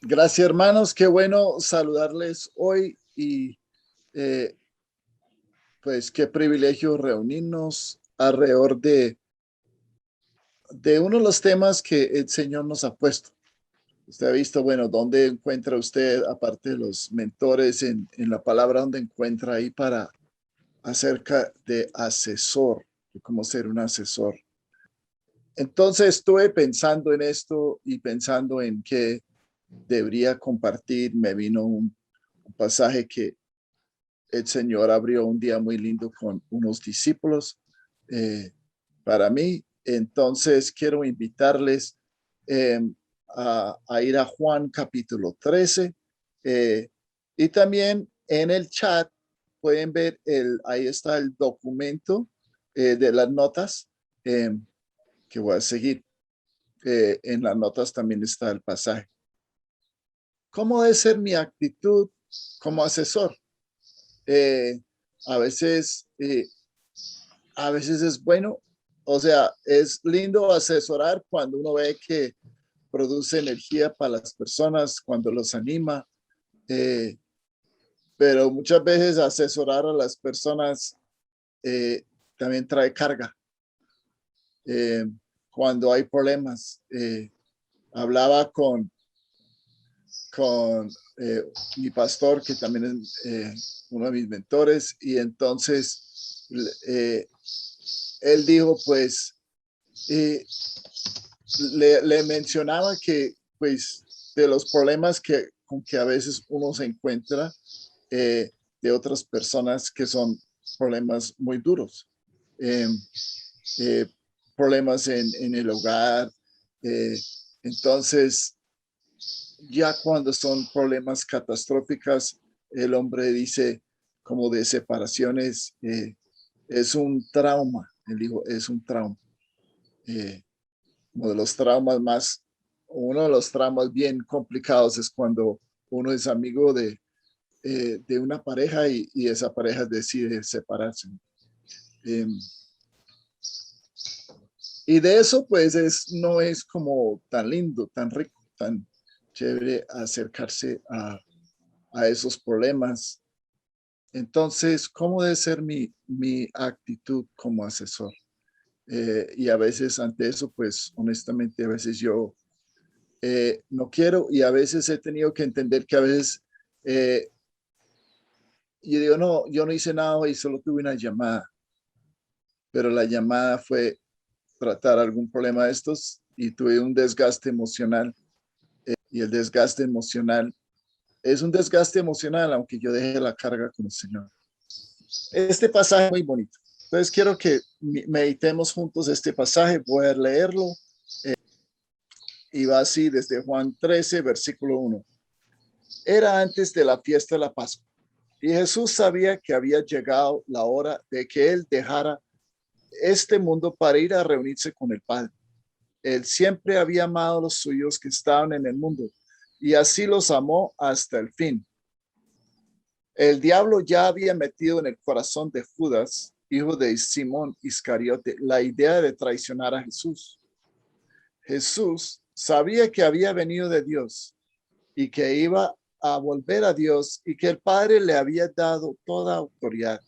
Gracias, hermanos. Qué bueno saludarles hoy y eh, pues qué privilegio reunirnos alrededor de uno de los temas que el Señor nos ha puesto. Usted ha visto, bueno, ¿dónde encuentra usted, aparte de los mentores en la palabra, dónde encuentra ahí para acerca de asesor, de cómo ser un asesor? Entonces estuve pensando en esto y pensando en qué debería compartir. Me vino un pasaje que el Señor abrió un día muy lindo con unos discípulos eh, para mí. Entonces quiero invitarles eh, a ir a Juan capítulo 13 y también en el chat pueden ver, ahí está el documento de las notas eh, que voy a seguir. En las notas también está el pasaje. ¿Cómo debe ser mi actitud como asesor? Eh, a veces, a veces es bueno, o sea, es lindo asesorar cuando uno ve que produce energía para las personas, cuando los anima, eh, pero muchas veces asesorar a las personas también trae carga. Eh, Cuando hay problemas, hablaba con mi pastor, que también es uno de mis mentores, y entonces él dijo, pues, eh, le mencionaba que, pues, de los problemas con que a veces uno se encuentra eh, de otras personas que son problemas muy duros. Eh, eh, Problemas en el hogar. Eh, entonces, ya cuando son problemas catastróficos, el hombre dice como de separaciones, es un trauma, él dijo, es un trauma. Eh, Uno de los traumas uno de los traumas bien complicados es cuando uno es amigo de una pareja y esa pareja decide separarse. Eh, y de eso, pues, no es como tan lindo, tan rico, tan chévere acercarse a esos problemas. Entonces, ¿cómo debe ser mi actitud como asesor? Y a veces ante eso, pues honestamente, a veces yo no quiero y a veces he tenido que entender que a veces eh, yo digo, no, yo no hice nada y solo tuve una llamada, pero la llamada fue tratar algún problema de estos y tuve un desgaste emocional y el desgaste emocional es un desgaste emocional, aunque yo deje la carga con el Señor. Este pasaje es muy bonito. Entonces quiero que meditemos juntos este pasaje. Voy a leerlo y va así desde Juan 13, versículo 1. Era antes de la fiesta de la Pascua y Jesús sabía que había llegado la hora de que él dejara este mundo para ir a reunirse con el Padre. Él siempre había amado a los suyos que estaban en el mundo y así los amó hasta el fin. El diablo ya había metido en el corazón de Judas, hijo de Simón Iscariote, la idea de traicionar a Jesús. Jesús sabía que había venido de Dios y que iba a volver a Dios y que el Padre le había dado toda autoridad.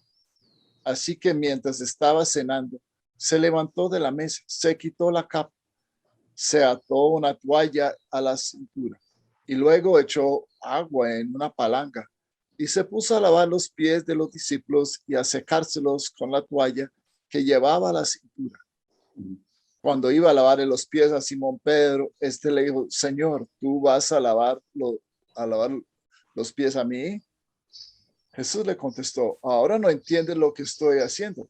Así que mientras estaba cenando, se levantó de la mesa, se quitó la capa, se ató una toalla a la cintura y luego echó agua en una palanga y se puso a lavar los pies de los discípulos y a secárselos con la toalla que llevaba a la cintura. Cuando iba a lavarle los pies a Simón Pedro, este le dijo, Señor, ¿tú vas a lavar los pies a mí? Jesús le contestó, ahora no entiendes lo que estoy haciendo,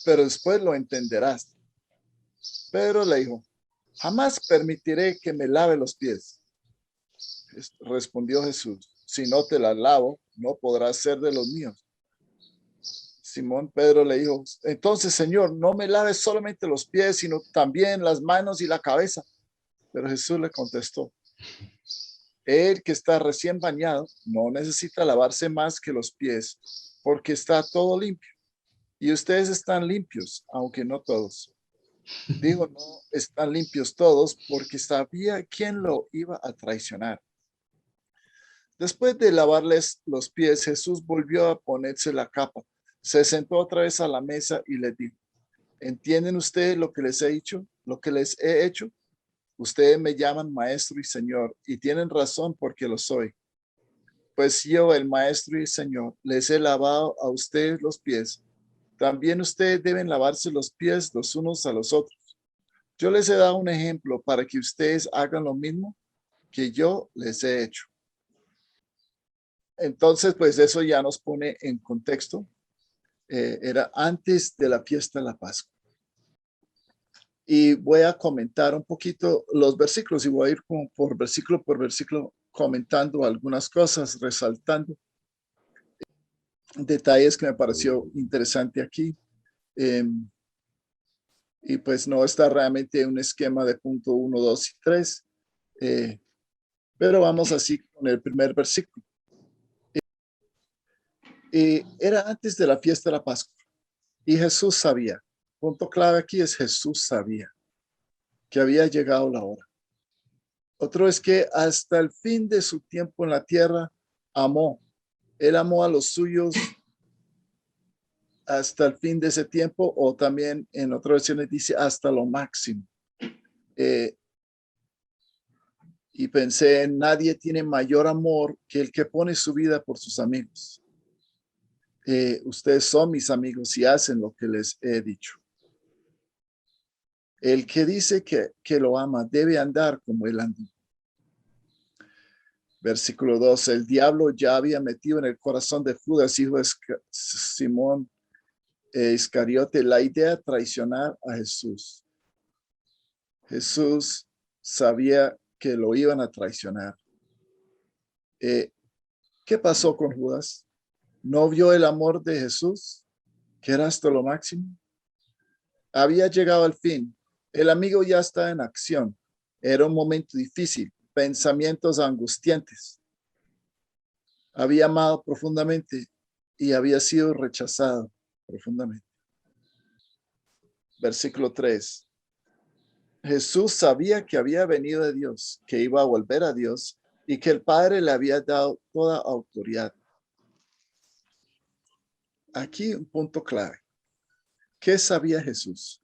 pero después lo entenderás. Pedro le dijo, jamás permitiré que me lave los pies. Respondió Jesús, si no te las lavo, no podrás ser de los míos. Simón Pedro le dijo, entonces, Señor, no me laves solamente los pies, sino también las manos y la cabeza. Pero Jesús le contestó, el que está recién bañado no necesita lavarse más que los pies, porque está todo limpio. Y ustedes están limpios, aunque no todos. Digo, no están limpios todos porque sabía quién lo iba a traicionar. Después de lavarles los pies, Jesús volvió a ponerse la capa, se sentó otra vez a la mesa y les dijo, ¿entienden ustedes lo que les he dicho? Lo que les he hecho. Ustedes me llaman maestro y señor y tienen razón porque lo soy. Pues yo, el maestro y señor, les he lavado a ustedes los pies. También ustedes deben lavarse los pies los unos a los otros. Yo les he dado un ejemplo para que ustedes hagan lo mismo que yo les he hecho. Entonces, pues eso ya nos pone en contexto. Era antes de la fiesta de la Pascua. Y voy a comentar un poquito los versículos y voy a ir como por versículo comentando algunas cosas, resaltando detalles que me pareció interesante aquí. Eh, y pues no está realmente un esquema de punto 1, 2 y 3, pero vamos así con el primer versículo. Era antes de la fiesta de la Pascua y Jesús sabía, punto clave aquí es Jesús sabía que había llegado la hora. Otro es que hasta el fin de su tiempo en la tierra amó. Él amó a los suyos hasta el fin de ese tiempo, o también en otras versiones dice hasta lo máximo. Y pensé, nadie tiene mayor amor que el que pone su vida por sus amigos. Ustedes son mis amigos y hacen lo que les he dicho. El que dice que lo ama debe andar como él andó. Versículo 2, el diablo ya había metido en el corazón de Judas, hijo de Simón Iscariote, la idea de traicionar a Jesús. Jesús sabía que lo iban a traicionar. ¿Qué pasó con Judas? ¿No vio el amor de Jesús, que era hasta lo máximo? Había llegado al fin. El amigo ya está en acción. Era un momento difícil, pensamientos angustiantes. Había amado profundamente y había sido rechazado profundamente. Versículo 3. Jesús sabía que había venido de Dios, que iba a volver a Dios y que el Padre le había dado toda autoridad. Aquí un punto clave. ¿Qué sabía Jesús?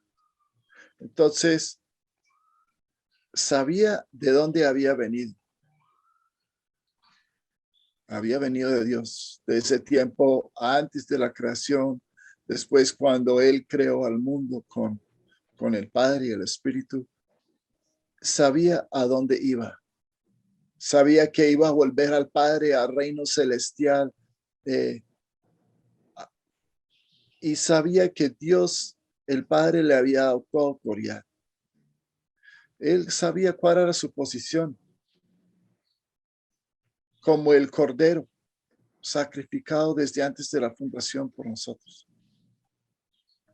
Entonces, sabía de dónde había venido. Había venido de Dios, de ese tiempo antes de la creación, después cuando Él creó al mundo con el Padre y el Espíritu. Sabía a dónde iba. Sabía que iba a volver al Padre, al reino celestial. Y sabía que Dios, el Padre, le había dado toda autoridad. Él sabía cuál era su posición como el Cordero sacrificado desde antes de la fundación por nosotros.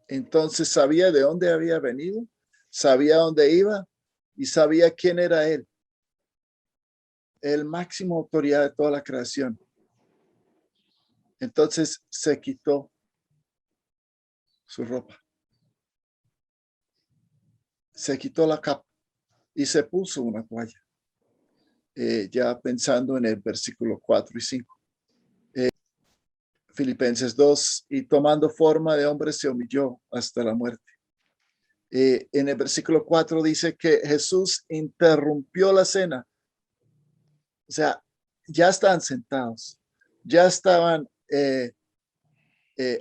Entonces sabía de dónde había venido, sabía dónde iba y sabía quién era Él, el máximo autoridad de toda la creación. Entonces se quitó su ropa, se quitó la capa y se puso una toalla. Ya pensando en el versículo 4 y 5. Filipenses 2, y tomando forma de hombre se humilló hasta la muerte. En el versículo 4 dice que Jesús interrumpió la cena. O sea, ya estaban sentados, ya estaban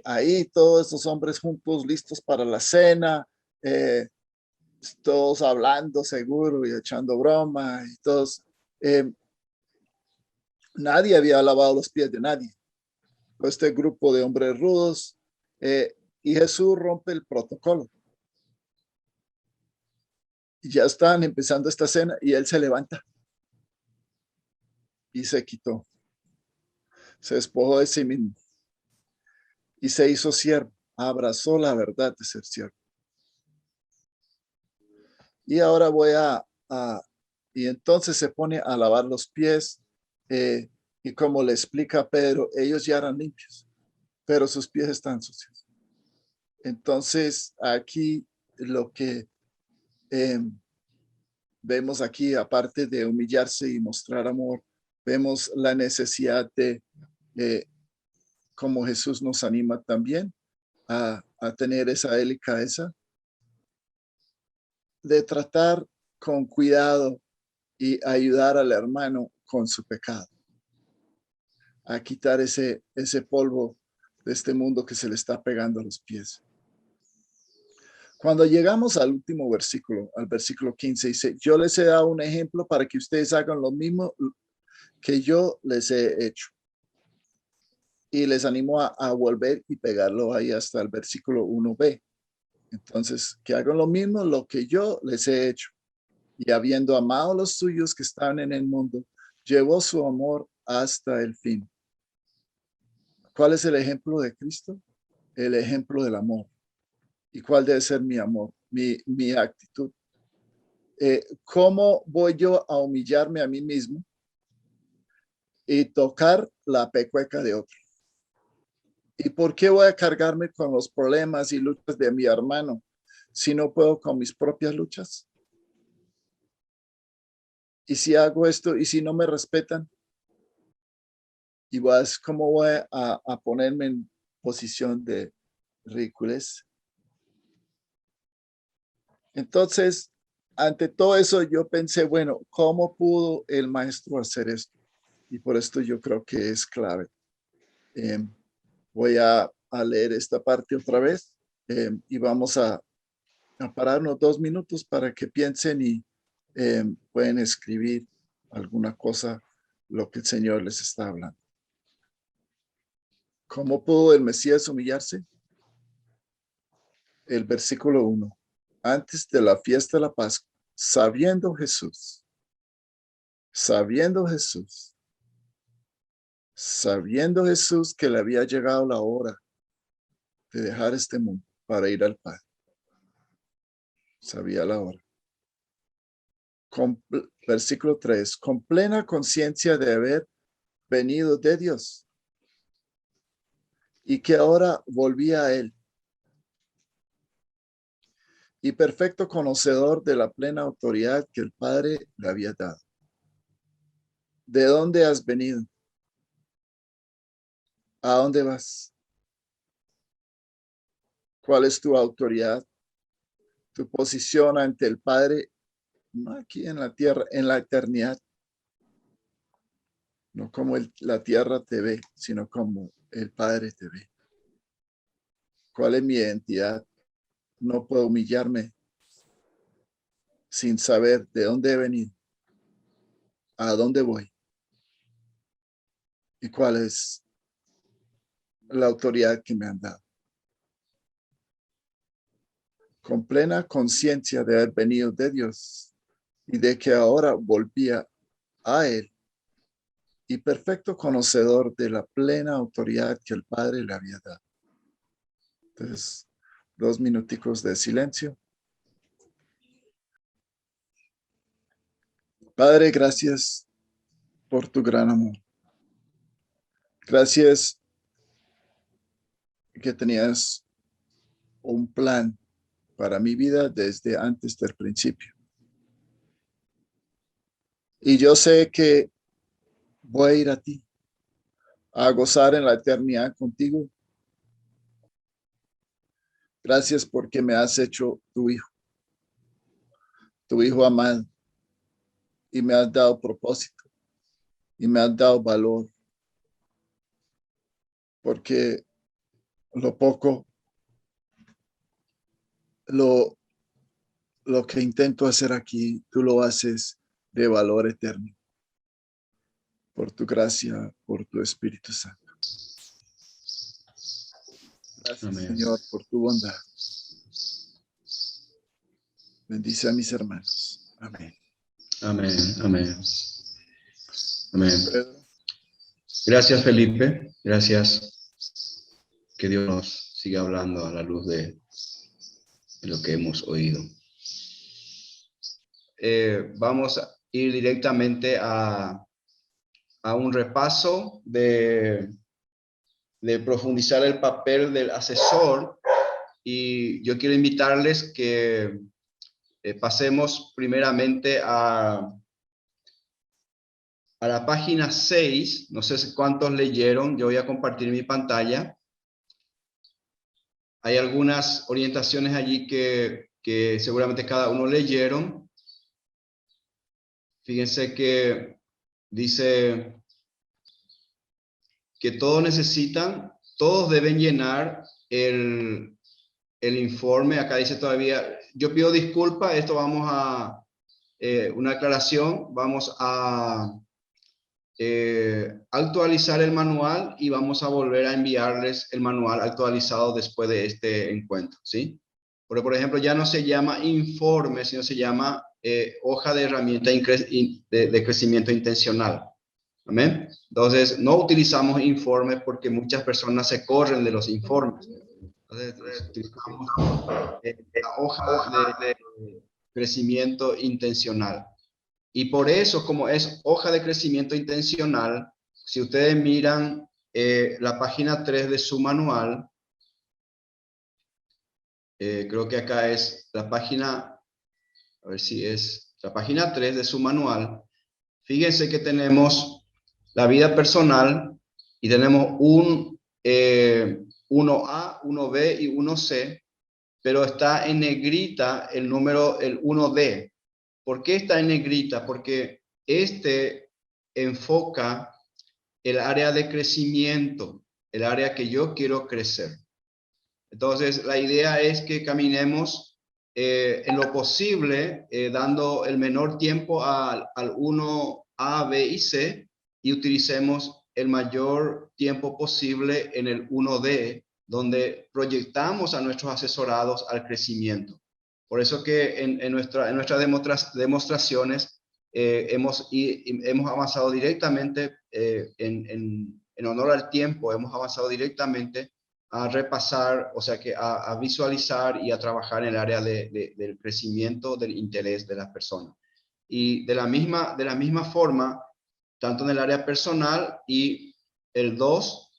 ahí todos estos hombres juntos, listos para la cena, todos hablando seguro y echando broma y todos. Nadie había lavado los pies de nadie. Este grupo de hombres rudos, y Jesús rompe el protocolo. Y ya estaban empezando esta cena y él se levanta y se quitó, se despojó de sí mismo y se hizo siervo, abrazó la verdad de ser siervo. Y ahora y entonces se pone a lavar los pies, y como le explica Pedro, ellos ya eran limpios, pero sus pies están sucios. Entonces aquí lo que vemos aquí, aparte de humillarse y mostrar amor, vemos la necesidad de, como Jesús nos anima también a tener esa delicadeza, de tratar con cuidado y ayudar al hermano con su pecado, a quitar ese polvo de este mundo que se le está pegando a los pies. Cuando llegamos al último versículo, al versículo 15, dice, yo les he dado un ejemplo para que ustedes hagan lo mismo que yo les he hecho. Y les animo a volver y pegarlo ahí hasta el versículo 1b. Entonces, que hagan lo mismo lo que yo les he hecho. Y habiendo amado a los suyos que están en el mundo, llevó su amor hasta el fin. ¿Cuál es el ejemplo de Cristo? El ejemplo del amor. ¿Y cuál debe ser mi amor? Mi actitud. ¿Cómo voy yo a humillarme a mí mismo y tocar la pecueca de otro? ¿Y por qué voy a cargarme con los problemas y luchas de mi hermano si no puedo con mis propias luchas? Y si hago esto y si no me respetan, igual es como voy a ponerme en posición de ridiculez. Entonces, ante todo eso, yo pensé, bueno, ¿cómo pudo el maestro hacer esto? Y por esto yo creo que es clave. Voy a leer esta parte otra vez y vamos a pararnos 2 minutos para que piensen y pueden escribir alguna cosa, lo que el Señor les está hablando. ¿Cómo pudo el Mesías humillarse? El versículo 1. Antes de la fiesta de la Pascua, sabiendo Jesús que le había llegado la hora de dejar este mundo para ir al Padre. Sabía la hora. Versículo 3, con plena conciencia de haber venido de Dios y que ahora volvía a Él. Y perfecto conocedor de la plena autoridad que el Padre le había dado. ¿De dónde has venido? ¿A dónde vas? ¿Cuál es tu autoridad? Tu posición ante el Padre, no aquí en la tierra, en la eternidad. No como la tierra te ve, sino como el Padre te ve. ¿Cuál es mi identidad? No puedo humillarme sin saber de dónde he venido, a dónde voy y cuál es la autoridad que me han dado. Con plena conciencia de haber venido de Dios y de que ahora volvía a Él, y perfecto conocedor de la plena autoridad que el Padre le había dado. Entonces, 2 minuticos de silencio. Padre, gracias por tu gran amor. Gracias que tenías un plan para mi vida desde antes del principio. Y yo sé que voy a ir a ti, a gozar en la eternidad contigo. Gracias porque me has hecho tu hijo amado, y me has dado propósito, y me has dado valor, porque lo poco, lo que intento hacer aquí, tú lo haces de valor eterno, por tu gracia, por tu Espíritu Santo. Gracias, Amén. Señor, por tu bondad. Bendice a mis hermanos. Amén. Amén, amén. Amén. Pedro. Gracias, Felipe. Gracias. Que Dios nos siga hablando a la luz de lo que hemos oído. Vamos a ir directamente a un repaso de profundizar el papel del asesor, y yo quiero invitarles que pasemos primeramente a la página 6. No sé cuántos leyeron. Yo voy a compartir mi pantalla. Hay algunas orientaciones allí que seguramente cada uno leyeron. Fíjense que dice que todos deben llenar el informe. Acá dice todavía, yo pido disculpas, esto vamos a, una aclaración, vamos a actualizar el manual y vamos a volver a enviarles el manual actualizado después de este encuentro, ¿sí? Porque, por ejemplo, ya no se llama informe, sino se llama hoja de herramienta de crecimiento intencional. ¿Amén? Entonces, no utilizamos informes porque muchas personas se corren de los informes. Entonces, utilizamos la hoja de crecimiento intencional. Y por eso, como es hoja de crecimiento intencional, si ustedes miran la página 3 de su manual, creo que acá es la página, a ver si es la página 3 de su manual, fíjense que tenemos la vida personal y tenemos un 1A, 1B y 1C, pero está en negrita el número, el 1D. ¿Por qué está en negrita? Porque este enfoca el área de crecimiento, el área que yo quiero crecer. Entonces, la idea es que caminemos en lo posible, dando el menor tiempo al 1A, B y C, y utilicemos el mayor tiempo posible en el 1D, donde proyectamos a nuestros asesorados al crecimiento. Por eso que en nuestras demostraciones hemos avanzado directamente, en honor al tiempo, hemos avanzado directamente a repasar, o sea que a visualizar y a trabajar en el área del crecimiento del interés de las personas. Y de la misma forma, tanto en el área personal y el 2,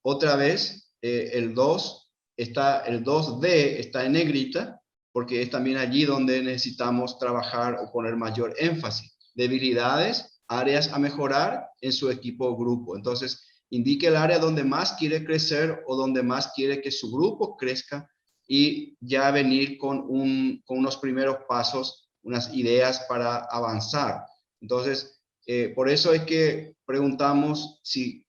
otra vez, el 2D está en negrita, porque es también allí donde necesitamos trabajar o poner mayor énfasis. Debilidades, áreas a mejorar en su equipo o grupo. Entonces, indique el área donde más quiere crecer o donde más quiere que su grupo crezca y ya venir con unos primeros pasos, unas ideas para avanzar. Entonces, por eso es que preguntamos,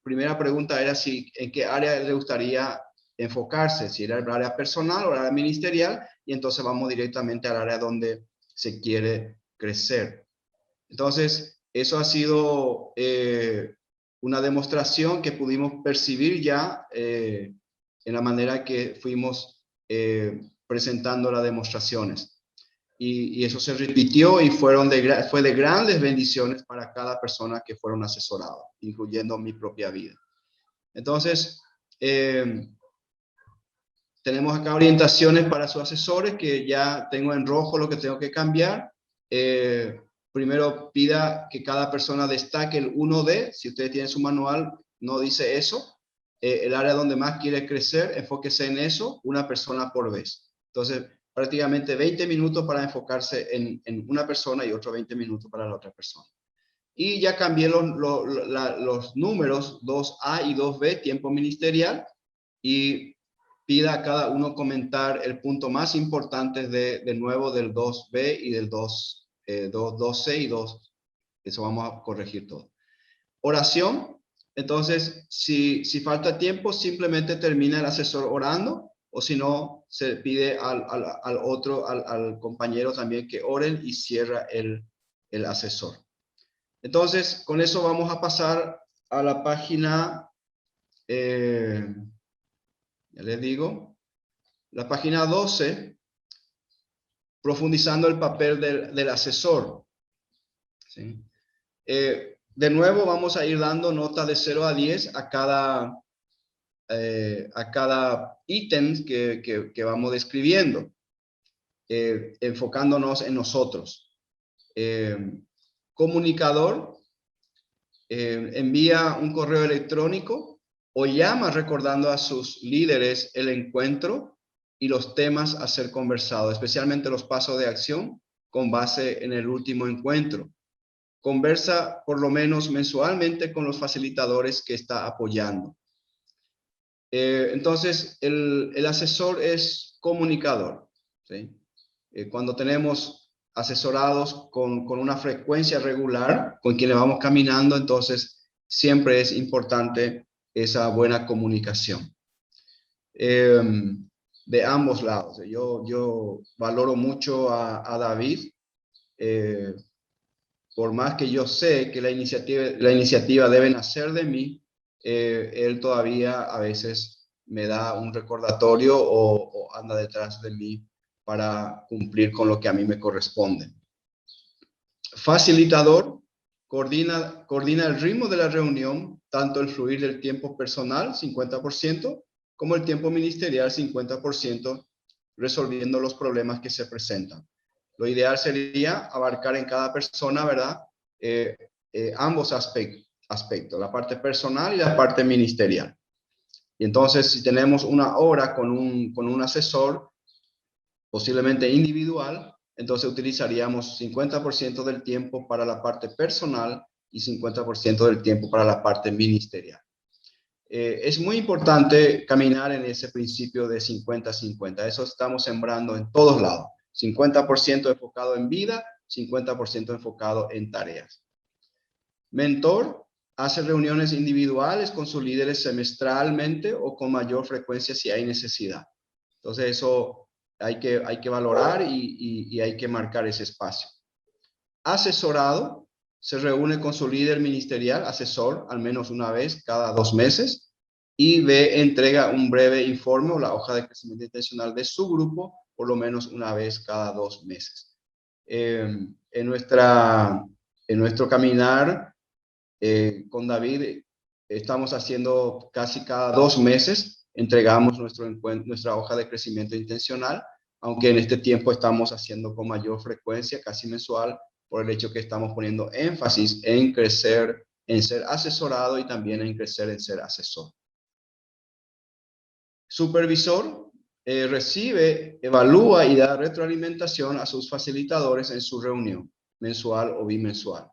primera pregunta era en qué área le gustaría enfocarse, si era el área personal o el área ministerial, y entonces vamos directamente al área donde se quiere crecer. Entonces, eso ha sido una demostración que pudimos percibir ya en la manera que fuimos presentando las demostraciones. Y eso se repitió y fue de grandes bendiciones para cada persona que fueron asesoradas, incluyendo mi propia vida. Entonces, tenemos acá orientaciones para sus asesores, que ya tengo en rojo lo que tengo que cambiar. Primero, pida que cada persona destaque el 1D. Si ustedes tienen su manual, no dice eso. El área donde más quiere crecer, enfóquese en eso, una persona por vez. Entonces, prácticamente 20 minutos para enfocarse en una persona y otros 20 minutos para la otra persona. Y ya cambié los números 2A y 2B, tiempo ministerial, y pida a cada uno comentar el punto más importante de nuevo del 2B y del 2C y 2. Eso vamos a corregir todo. Oración. Entonces, si falta tiempo, simplemente termina el asesor orando, o si no, se pide al compañero también que oren y cierra el asesor. Entonces, con eso vamos a pasar a la página, ya les digo, la página 12, profundizando el papel del asesor. ¿Sí? De nuevo, vamos a ir dando nota de 0 a 10 a cada ítem que vamos describiendo, enfocándonos en nosotros. Comunicador, envía un correo electrónico o llama recordando a sus líderes el encuentro y los temas a ser conversados, especialmente los pasos de acción con base en el último encuentro. Conversa por lo menos mensualmente con los facilitadores que está apoyando. Entonces, el asesor es comunicador, ¿sí? Cuando tenemos asesorados con una frecuencia regular, con quienes vamos caminando, entonces siempre es importante esa buena comunicación. De ambos lados. Yo valoro mucho a David, por más que yo sé que la iniciativa debe nacer de mí, él todavía a veces me da un recordatorio o anda detrás de mí para cumplir con lo que a mí me corresponde. Facilitador, coordina el ritmo de la reunión, tanto el fluir del tiempo personal, 50%, como el tiempo ministerial, 50%, resolviendo los problemas que se presentan. Lo ideal sería abarcar en cada persona, ¿verdad? Ambos aspectos, la parte personal y la parte ministerial. Y entonces, si tenemos una hora con un asesor, posiblemente individual, entonces utilizaríamos 50% del tiempo para la parte personal y 50% del tiempo para la parte ministerial. Es muy importante caminar en ese principio de 50-50. Eso estamos sembrando en todos lados. 50% enfocado en vida, 50% enfocado en tareas. Mentor hace reuniones individuales con sus líderes semestralmente o con mayor frecuencia si hay necesidad. Entonces eso hay que valorar y hay que marcar ese espacio. Asesorado se reúne con su líder ministerial, asesor, al menos una vez cada 2 meses y entrega un breve informe o la hoja de crecimiento intencional de su grupo por lo menos una vez cada 2 meses. En nuestro caminar con David estamos haciendo casi cada 2 meses, entregamos nuestra hoja de crecimiento intencional, aunque en este tiempo estamos haciendo con mayor frecuencia, casi mensual, por el hecho que estamos poniendo énfasis en crecer, en ser asesorado y también en crecer en ser asesor. Supervisor recibe, evalúa y da retroalimentación a sus facilitadores en su reunión mensual o bimensual.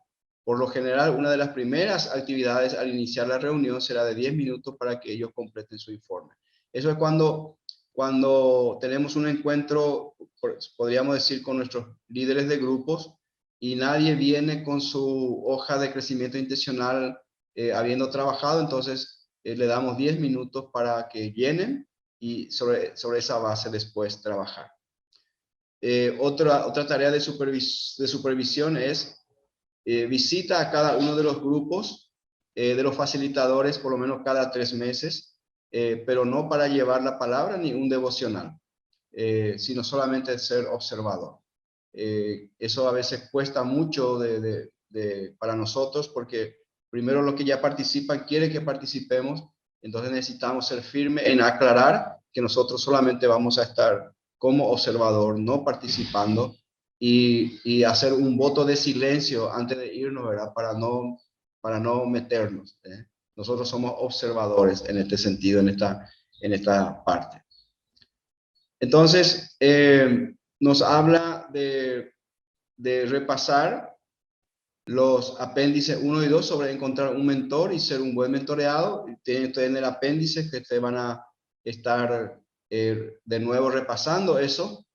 Por lo general, una de las primeras actividades al iniciar la reunión será de 10 minutos para que ellos completen su informe. Eso es cuando tenemos un encuentro, podríamos decir, con nuestros líderes de grupos y nadie viene con su hoja de crecimiento intencional habiendo trabajado, entonces le damos 10 minutos para que llenen y sobre esa base después trabajar. Otra tarea de supervisión es visita a cada uno de los grupos de los facilitadores por lo menos cada 3 meses, pero no para llevar la palabra ni un devocional, sino solamente ser observador. Eso a veces cuesta mucho para nosotros porque primero los que ya participan quieren que participemos, entonces necesitamos ser firmes en aclarar que nosotros solamente vamos a estar como observador, no participando, y hacer un voto de silencio antes de irnos, ¿verdad? Para no meternos. Nosotros somos observadores en este sentido, en esta parte. Entonces, nos habla de repasar los apéndices 1 y 2 sobre encontrar un mentor y ser un buen mentoreado. Tienen ustedes en el apéndice que ustedes van a estar de nuevo repasando eso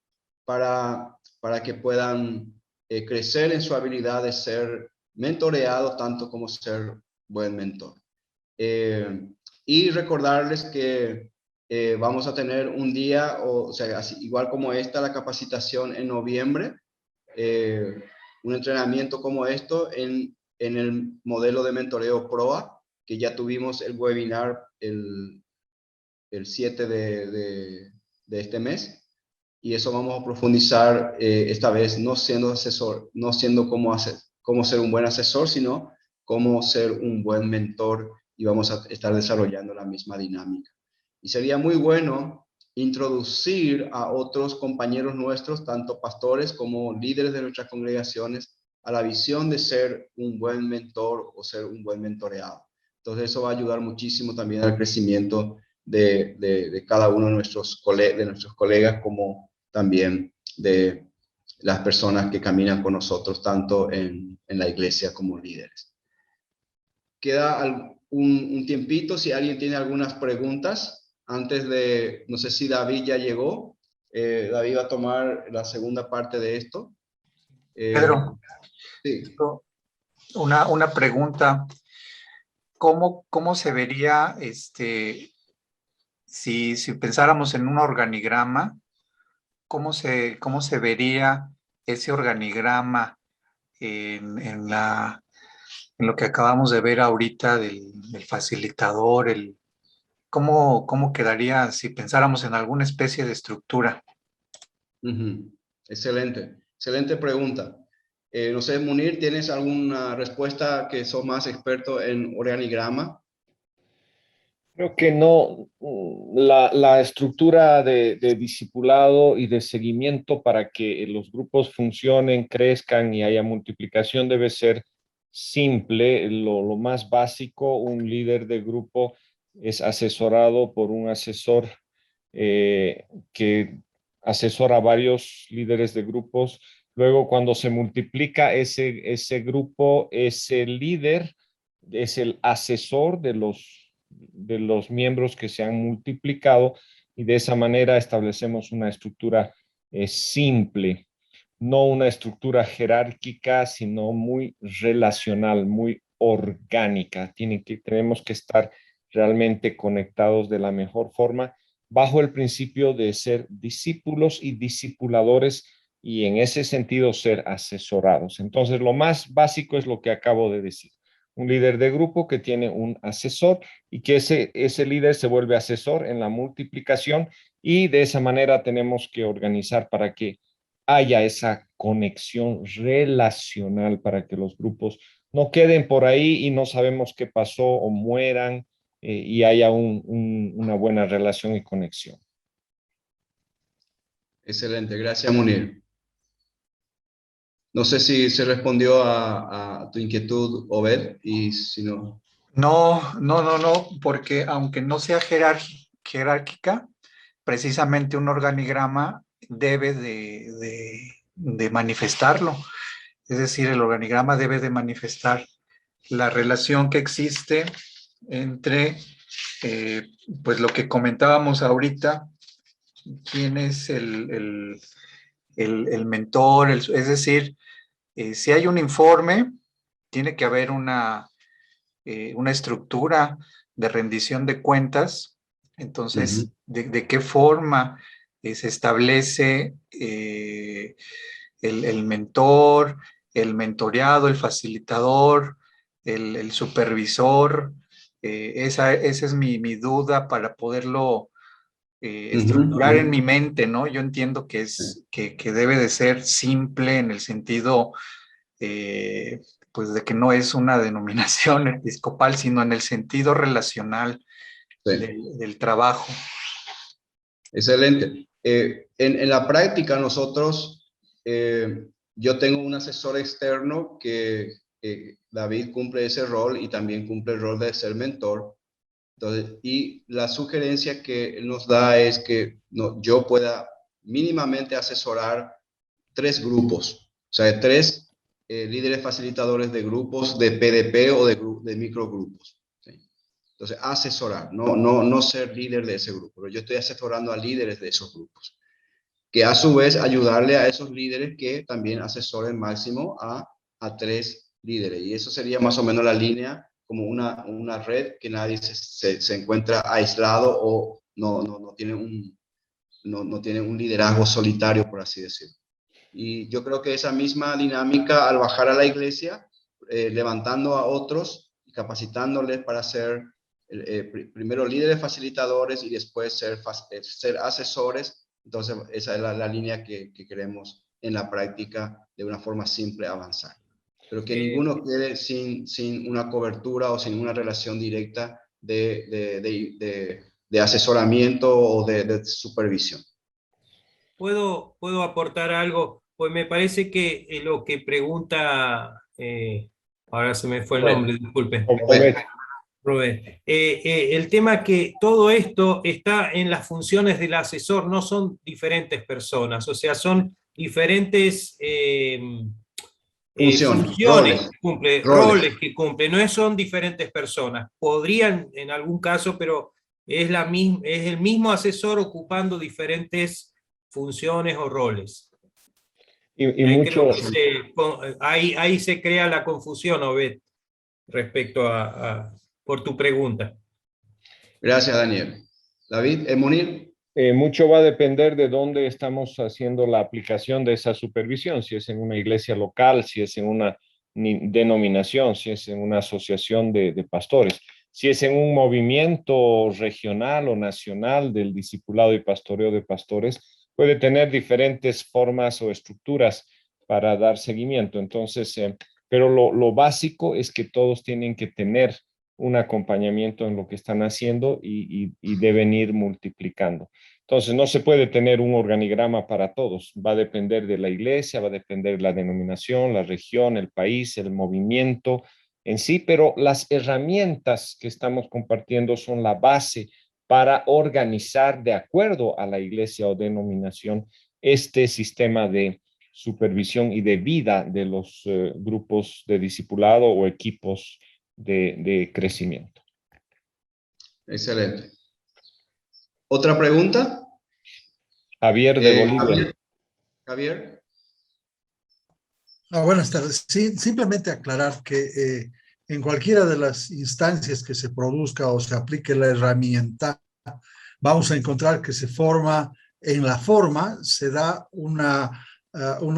para que puedan crecer en su habilidad de ser mentoreado tanto como ser buen mentor. Y recordarles que vamos a tener un día, o sea, así, igual como esta, la capacitación en noviembre, un entrenamiento como esto en el modelo de mentoreo PROA, que ya tuvimos el webinar el 7 de este mes. Y eso vamos a profundizar esta vez, no siendo asesor, no siendo cómo ser un buen asesor, sino cómo ser un buen mentor, y vamos a estar desarrollando la misma dinámica. Y sería muy bueno introducir a otros compañeros nuestros, tanto pastores como líderes de nuestras congregaciones, a la visión de ser un buen mentor o ser un buen mentoreado. Entonces eso va a ayudar muchísimo también al crecimiento de cada uno de nuestros colegas, como también de las personas que caminan con nosotros, tanto en la iglesia como líderes. Queda un tiempito, si alguien tiene algunas preguntas, antes de, no sé si David ya llegó. David va a tomar la segunda parte de esto. Pedro, Sí. una pregunta. ¿Cómo se vería, si pensáramos en un organigrama, cómo se vería ese organigrama en lo que acabamos de ver ahorita del facilitador? ¿Cómo quedaría si pensáramos en alguna especie de estructura? Excelente, excelente pregunta. No sé, Munir, ¿tienes alguna respuesta, que sos más experto en organigrama? Creo que no. La estructura de discipulado y de seguimiento para que los grupos funcionen, crezcan y haya multiplicación debe ser simple. Lo más básico, un líder de grupo es asesorado por un asesor que asesora a varios líderes de grupos. Luego, cuando se multiplica ese grupo, ese líder es el asesor de los miembros que se han multiplicado, y de esa manera establecemos una estructura simple, no una estructura jerárquica, sino muy relacional, muy orgánica. Tenemos que estar realmente conectados de la mejor forma, bajo el principio de ser discípulos y discipuladores, y en ese sentido ser asesorados. Entonces, lo más básico es lo que acabo de decir. Un líder de grupo que tiene un asesor, y que ese líder se vuelve asesor en la multiplicación, y de esa manera tenemos que organizar para que haya esa conexión relacional, para que los grupos no queden por ahí y no sabemos qué pasó o mueran, y haya una buena relación y conexión. Excelente, gracias, Munir. No sé si se respondió a tu inquietud, Obed, y si no. No, porque aunque no sea jerárquica, precisamente un organigrama debe de manifestarlo. Es decir, el organigrama debe de manifestar la relación que existe entre, pues lo que comentábamos ahorita, quién es el mentor, es decir, si hay un informe, tiene que haber una estructura de rendición de cuentas. Entonces, ¿de qué forma se establece el mentor, el mentoreado, el facilitador, el supervisor? Esa es mi duda para poderlo estructurar en mi mente, ¿no? Yo entiendo que debe de ser simple en el sentido, pues, de que no es una denominación episcopal, sino en el sentido relacional del trabajo. Excelente. En la práctica, nosotros, yo tengo un asesor externo que David cumple ese rol, y también cumple el rol de ser mentor. Entonces, y la sugerencia que él nos da es que yo pueda mínimamente asesorar 3 grupos, o sea, 3 líderes facilitadores de grupos de PDP o de microgrupos. ¿Sí? Entonces, asesorar, no ser líder de ese grupo, pero yo estoy asesorando a líderes de esos grupos, que a su vez ayudarle a esos líderes que también asesoren máximo a 3 líderes. Y eso sería más o menos la línea, como una red, que nadie se encuentra aislado o no tiene un liderazgo solitario, por así decirlo. Y yo creo que esa misma dinámica, al bajar a la iglesia, levantando a otros y capacitándoles para ser primero líderes facilitadores y después ser asesores. Entonces, esa es la línea que queremos en la práctica, de una forma simple, avanzar. Pero que ninguno quede sin una cobertura o sin una relación directa de asesoramiento o de supervisión. ¿Puedo aportar algo? Pues me parece que lo que pregunta, ahora se me fue el nombre, disculpe. Rubén. El tema que todo esto está en las funciones del asesor, no son diferentes personas, o sea, son diferentes Funciones, funciones que cumple, roles. roles que cumple, no son diferentes personas. Podrían en algún caso, pero es el mismo asesor ocupando diferentes funciones o roles. Y Creo mucho, que ahí se crea la confusión, Obed, respecto por tu pregunta. Gracias, Daniel. David, Munir. mucho va a depender de dónde estamos haciendo la aplicación de esa supervisión, si es en una iglesia local, si es en una denominación, si es en una asociación de pastores, si es en un movimiento regional o nacional del discipulado y pastoreo de pastores, puede tener diferentes formas o estructuras para dar seguimiento. Entonces, pero lo básico es que todos tienen que tener un acompañamiento en lo que están haciendo y deben ir multiplicando. Entonces, no se puede tener un organigrama para todos. Va a depender de la iglesia, va a depender de la denominación, la región, el país, el movimiento en sí, pero las herramientas que estamos compartiendo son la base para organizar de acuerdo a la iglesia o denominación este sistema de supervisión y de vida de los grupos de discipulado o equipos de crecimiento. Excelente. ¿Otra pregunta? Javier de Bolivia. Javier. Buenas tardes. Sí, simplemente aclarar que en cualquiera de las instancias que se produzca o se aplique la herramienta, vamos a encontrar que se forma, en la forma se da un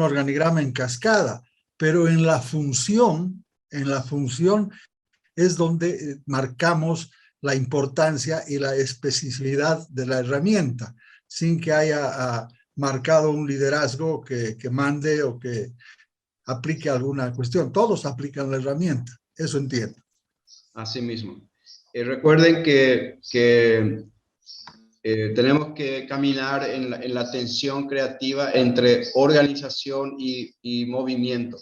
organigrama en cascada, pero en la función es donde marcamos la importancia y la especificidad de la herramienta, sin que haya marcado un liderazgo que mande o que aplique alguna cuestión. Todos aplican la herramienta, eso entiendo. Así mismo. Recuerden que tenemos que caminar en la tensión creativa entre organización y movimiento.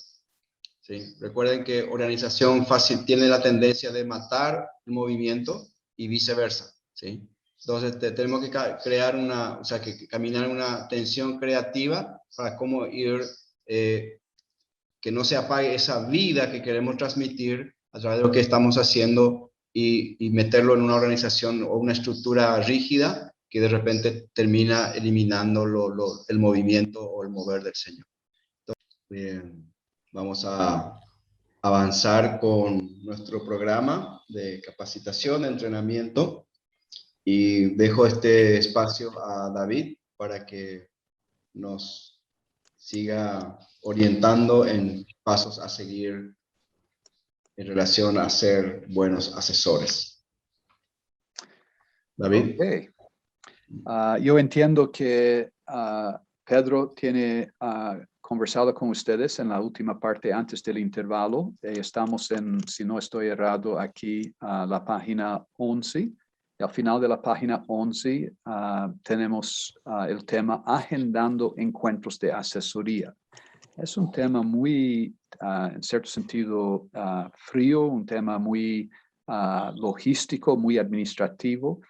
¿Sí? Recuerden que organización fácil tiene la tendencia de matar el movimiento y viceversa. ¿Sí? Entonces tenemos que crear que caminar en una tensión creativa para cómo ir, que no se apague esa vida que queremos transmitir a través de lo que estamos haciendo y meterlo en una organización o una estructura rígida que de repente termina eliminando el movimiento o el mover del Señor. Entonces, vamos a avanzar con nuestro programa de capacitación, de entrenamiento, y dejo este espacio a David para que nos siga orientando en pasos a seguir en relación a ser buenos asesores. David. Okay. Yo entiendo que Pedro tiene conversado con ustedes en la última parte antes del intervalo. Estamos en, si no estoy errado, aquí la página 11. Y al final de la página 11 tenemos el tema agendando encuentros de asesoría. Es un tema muy, en cierto sentido, frío, un tema muy logístico, muy administrativo.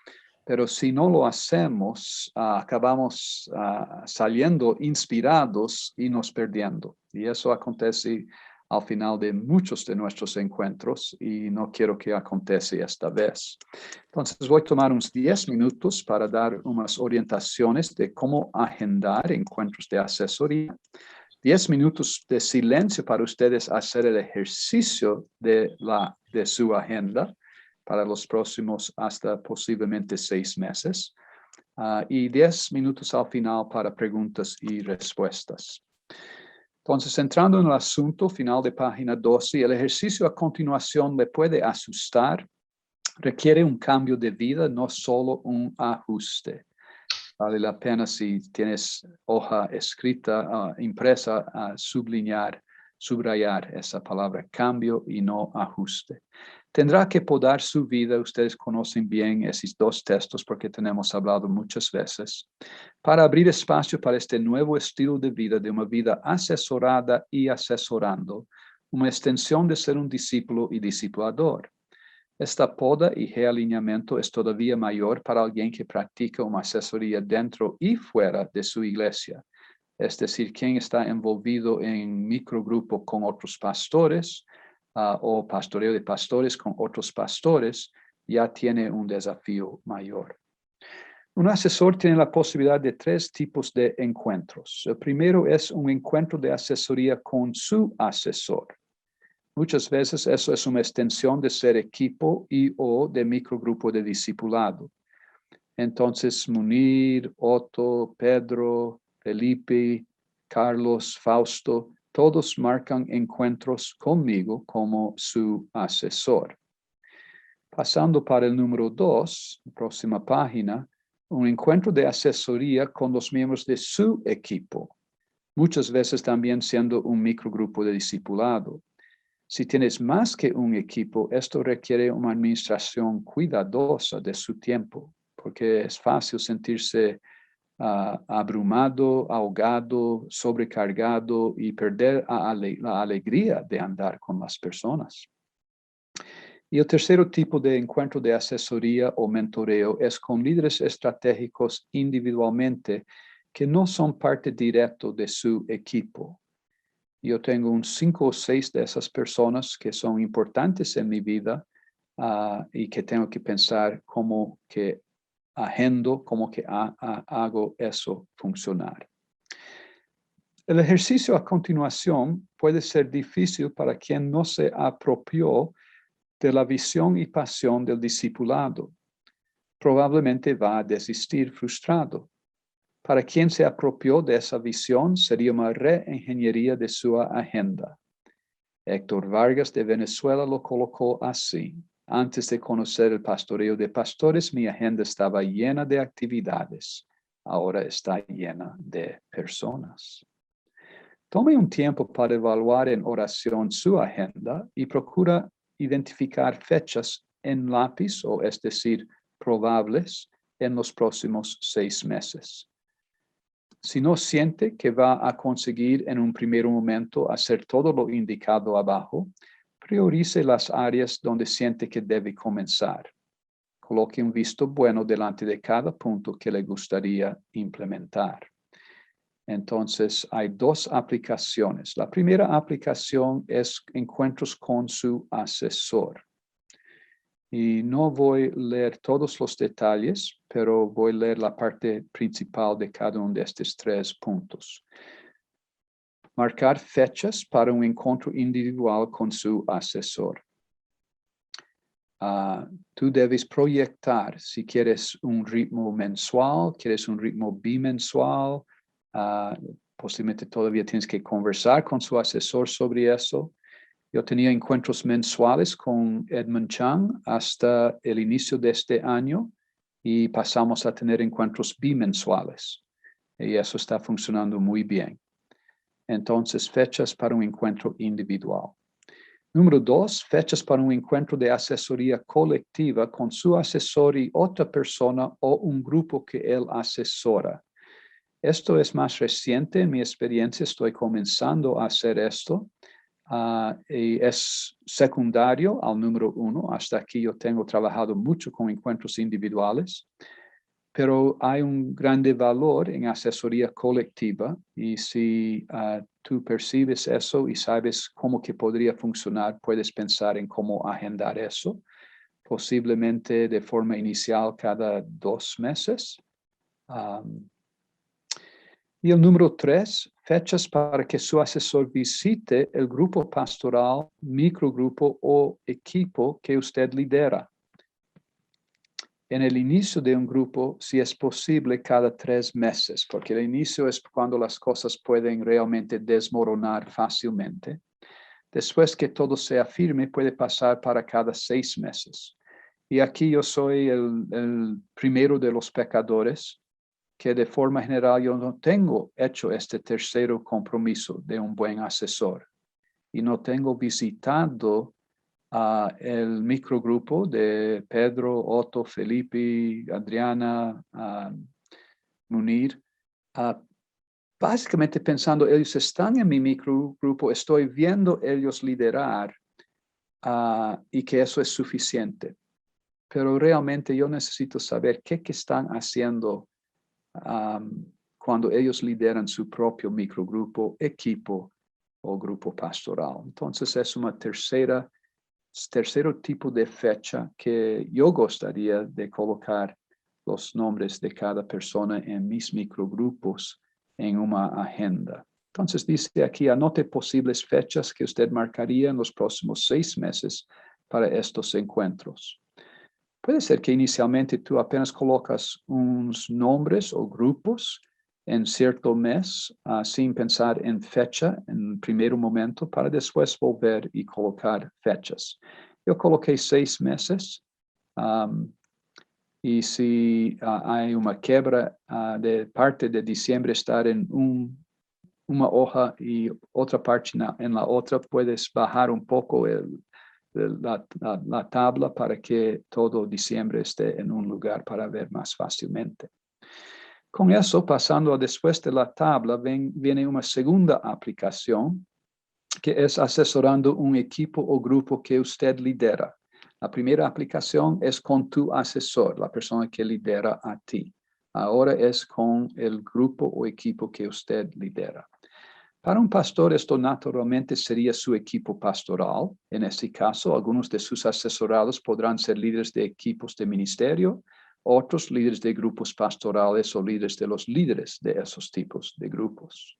Pero si no lo hacemos, acabamos saliendo inspirados y nos perdiendo. Y eso acontece al final de muchos de nuestros encuentros y no quiero que acontece esta vez. Entonces voy a tomar unos 10 minutos para dar unas orientaciones de cómo agendar encuentros de asesoría. 10 minutos de silencio para ustedes hacer el ejercicio de su agenda para los próximos hasta posiblemente 6 meses. Y 10 minutos al final para preguntas y respuestas. Entonces, entrando en el asunto final de página 12, el ejercicio a continuación le puede asustar, requiere un cambio de vida, no solo un ajuste. Vale la pena si tienes hoja escrita, impresa, subrayar esa palabra cambio y no ajuste. Tendrá que podar su vida, ustedes conocen bien esos 2 textos porque tenemos hablado muchas veces, para abrir espacio para este nuevo estilo de vida, de una vida asesorada y asesorando, una extensión de ser un discípulo y discipulador. Esta poda y realineamiento es todavía mayor para alguien que practica una asesoría dentro y fuera de su iglesia. Es decir, quien está envolvido en microgrupo con otros pastores o pastoreo de pastores con otros pastores, ya tiene un desafío mayor. Un asesor tiene la posibilidad de 3 tipos de encuentros. El primero es un encuentro de asesoría con su asesor. Muchas veces eso es una extensión de ser equipo y o de microgrupo de discipulado. Entonces, Munir, Otto, Pedro, Felipe, Carlos, Fausto, todos marcan encuentros conmigo como su asesor. Pasando para el número 2, próxima página, un encuentro de asesoría con los miembros de su equipo, muchas veces también siendo un microgrupo de discipulado. Si tienes más que un equipo, esto requiere una administración cuidadosa de su tiempo, porque es fácil sentirse abrumado, ahogado, sobrecargado y perder la alegría de andar con las personas. Y el tercer tipo de encuentro de asesoría o mentoreo es con líderes estratégicos individualmente que no son parte directa de su equipo. Yo tengo 5 o 6 de esas personas que son importantes en mi vida y que tengo que pensar cómo que agendo, cómo que hago eso funcionar. El ejercicio a continuación puede ser difícil para quien no se apropió de la visión y pasión del discipulado. Probablemente va a desistir frustrado. Para quien se apropió de esa visión, sería una reingeniería de su agenda. Héctor Vargas de Venezuela lo colocó así. Antes de conocer el pastoreo de pastores, mi agenda estaba llena de actividades. Ahora está llena de personas. Tome un tiempo para evaluar en oración su agenda y procura identificar fechas en lápiz, o es decir, probables, en los próximos 6 meses. Si no siente que va a conseguir en un primer momento hacer todo lo indicado abajo, priorice las áreas donde siente que debe comenzar. Coloque un visto bueno delante de cada punto que le gustaría implementar. Entonces, hay 2 aplicaciones. La primera aplicación es encuentros con su asesor. Y no voy a leer todos los detalles, pero voy a leer la parte principal de cada uno de estos 3 puntos. Marcar fechas para un encuentro individual con su asesor. Tú debes proyectar si quieres un ritmo mensual, quieres un ritmo bimensual. Posiblemente todavía tienes que conversar con su asesor sobre eso. Yo tenía encuentros mensuales con Edmund Chang hasta el inicio de este año y pasamos a tener encuentros bimensuales. Y eso está funcionando muy bien. Entonces, fechas para un encuentro individual. Número 2, fechas para un encuentro de asesoría colectiva con su asesor y otra persona o un grupo que él asesora. Esto es más reciente en mi experiencia, estoy comenzando a hacer esto. Y es secundario al número 1. Hasta aquí yo tengo trabajado mucho con encuentros individuales, pero hay un grande valor en asesoría colectiva y si tú percibes eso y sabes cómo que podría funcionar, puedes pensar en cómo agendar eso, posiblemente de forma inicial cada 2 meses. Y el número 3, fechas para que su asesor visite el grupo pastoral, microgrupo o equipo que usted lidera. En el inicio de un grupo, si es posible, cada 3 meses, porque el inicio es cuando las cosas pueden realmente desmoronar fácilmente. Después que todo sea firme, puede pasar para cada 6 meses. Y aquí yo soy el primero de los pecadores, que de forma general yo no tengo hecho este tercero compromiso de un buen asesor y no tengo visitado el microgrupo de Pedro, Otto, Felipe, Adriana, Munir, básicamente pensando, ellos están en mi microgrupo, estoy viendo ellos liderar, y que eso es suficiente. Pero realmente yo necesito saber qué están haciendo cuando ellos lideran su propio microgrupo, equipo o grupo pastoral. Entonces es una tercero tipo de fecha que yo gustaría de colocar los nombres de cada persona en mis microgrupos en una agenda. Entonces dice aquí, anote posibles fechas que usted marcaría en los próximos 6 meses para estos encuentros. Puede ser que inicialmente tú apenas colocas unos nombres o grupos en cierto mes, sin pensar en fecha en primer momento, para después volver y colocar fechas. Yo coloqué 6 meses, y si hay una quebra de parte de diciembre, estar en una hoja y otra parte en la otra, puedes bajar un poco la tabla para que todo diciembre esté en un lugar para ver más fácilmente. Con eso, pasando a después de la tabla, viene una segunda aplicación, que es asesorando un equipo o grupo que usted lidera. La primera aplicación es con tu asesor, la persona que lidera a ti. Ahora es con el grupo o equipo que usted lidera. Para un pastor, esto naturalmente sería su equipo pastoral. En este caso, algunos de sus asesorados podrán ser líderes de equipos de ministerio, otros líderes de grupos pastorales o líderes de los líderes de esos tipos de grupos.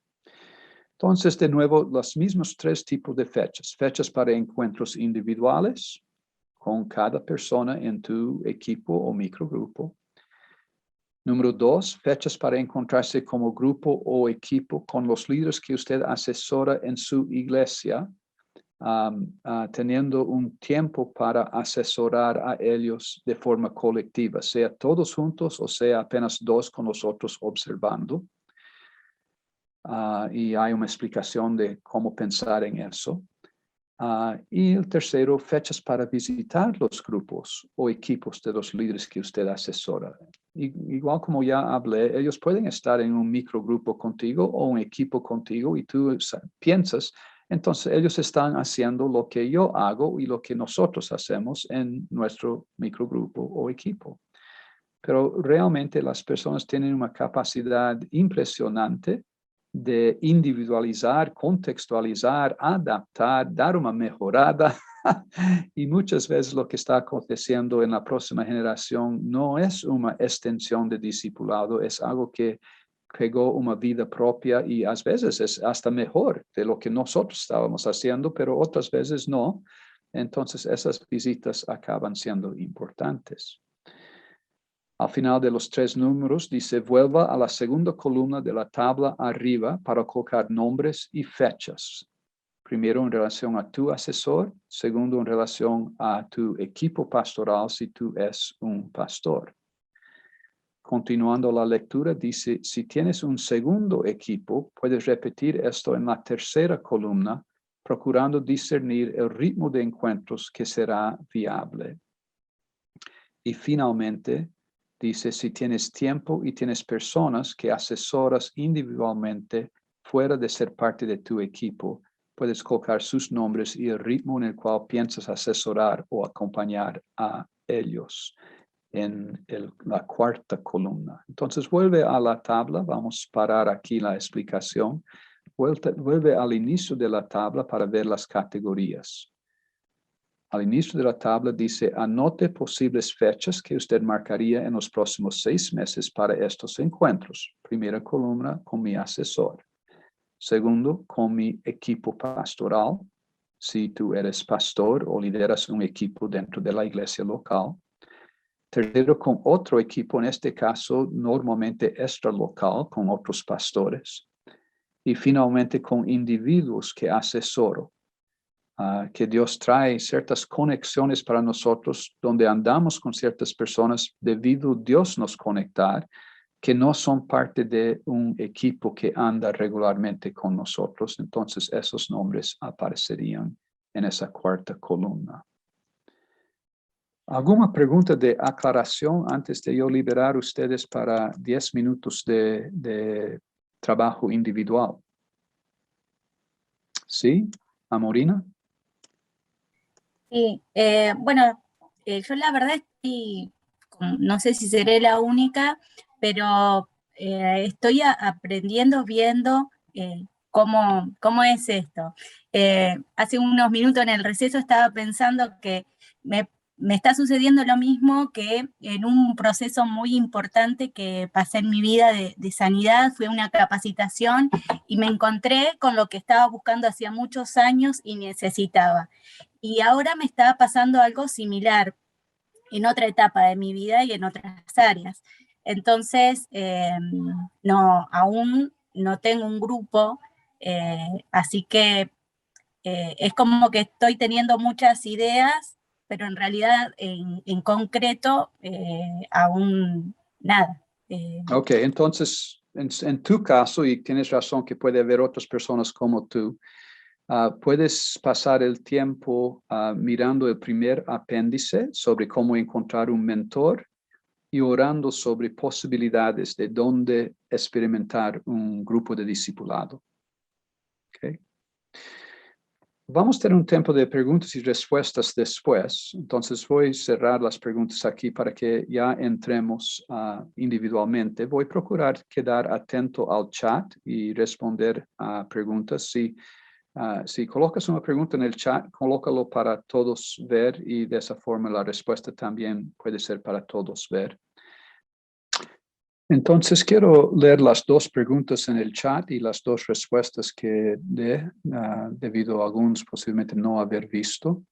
Entonces, de nuevo, los mismos 3 tipos de fechas. Fechas para encuentros individuales con cada persona en tu equipo o microgrupo. Número 2, fechas para encontrarse como grupo o equipo con los líderes que usted asesora en su iglesia, teniendo un tiempo para asesorar a ellos de forma colectiva, sea todos juntos o sea apenas 2 con los otros observando. Y hay una explicación de cómo pensar en eso. Y el tercero, fechas para visitar los grupos o equipos de los líderes que usted asesora. Igual como ya hablé, ellos pueden estar en un microgrupo contigo o un equipo contigo y tú piensas, entonces ellos están haciendo lo que yo hago y lo que nosotros hacemos en nuestro microgrupo o equipo. Pero realmente las personas tienen una capacidad impresionante de individualizar, contextualizar, adaptar, dar una mejorada. Y muchas veces lo que está aconteciendo en la próxima generación no es una extensión de discipulado, es algo que creó una vida propia y a veces es hasta mejor de lo que nosotros estábamos haciendo, pero otras veces no. Entonces esas visitas acaban siendo importantes. Al final de los 3 números dice, vuelva a la segunda columna de la tabla arriba para colocar nombres y fechas. Primero en relación a tu asesor, segundo en relación a tu equipo pastoral si tú eres un pastor. Continuando la lectura, dice, si tienes un segundo equipo, puedes repetir esto en la tercera columna, procurando discernir el ritmo de encuentros que será viable. Y finalmente, dice, si tienes tiempo y tienes personas que asesoras individualmente fuera de ser parte de tu equipo, puedes colocar sus nombres y el ritmo en el cual piensas asesorar o acompañar a ellos en la cuarta columna. Entonces vuelve a la tabla, vamos a parar aquí la explicación. Vuelve al inicio de la tabla para ver las categorías. Al inicio de la tabla dice, anote posibles fechas que usted marcaría en los próximos 6 meses para estos encuentros. Primera columna, con mi asesor. Segundo, con mi equipo pastoral, si tú eres pastor o lideras un equipo dentro de la iglesia local. Tercero, con otro equipo, en este caso normalmente extralocal, con otros pastores. Y finalmente con individuos que asesoro. Que Dios trae ciertas conexiones para nosotros, donde andamos con ciertas personas debido a Dios nos conectar, que no son parte de un equipo que anda regularmente con nosotros. Entonces esos nombres aparecerían en esa cuarta columna. ¿Alguna pregunta de aclaración antes de yo liberar a ustedes para 10 minutos de trabajo individual? ¿Sí? Amorina. Sí, bueno, yo la verdad estoy, no sé si seré la única, pero estoy aprendiendo, viendo cómo es esto. Hace unos minutos en el receso estaba pensando que me está sucediendo lo mismo que en un proceso muy importante que pasé en mi vida de sanidad, fue una capacitación y me encontré con lo que estaba buscando hacía muchos años y necesitaba. Y ahora me está pasando algo similar en otra etapa de mi vida y en otras áreas. Entonces, no, aún no tengo un grupo, así que es como que estoy teniendo muchas ideas, pero en realidad en concreto aún nada. Ok, entonces, en tu caso, y tienes razón que puede haber otras personas como tú, puedes pasar el tiempo mirando el primer apéndice sobre cómo encontrar un mentor y orando sobre posibilidades de dónde experimentar un grupo de discipulado. Okay. Vamos a tener un tiempo de preguntas y respuestas después. Entonces voy a cerrar las preguntas aquí para que ya entremos individualmente. Voy a procurar quedar atento al chat y responder a preguntas. Si colocas una pregunta en el chat, colócalo para todos ver y de esa forma la respuesta también puede ser para todos ver. Entonces, quiero leer las dos preguntas en el chat y las dos respuestas que debido a algunos posiblemente no haber visto.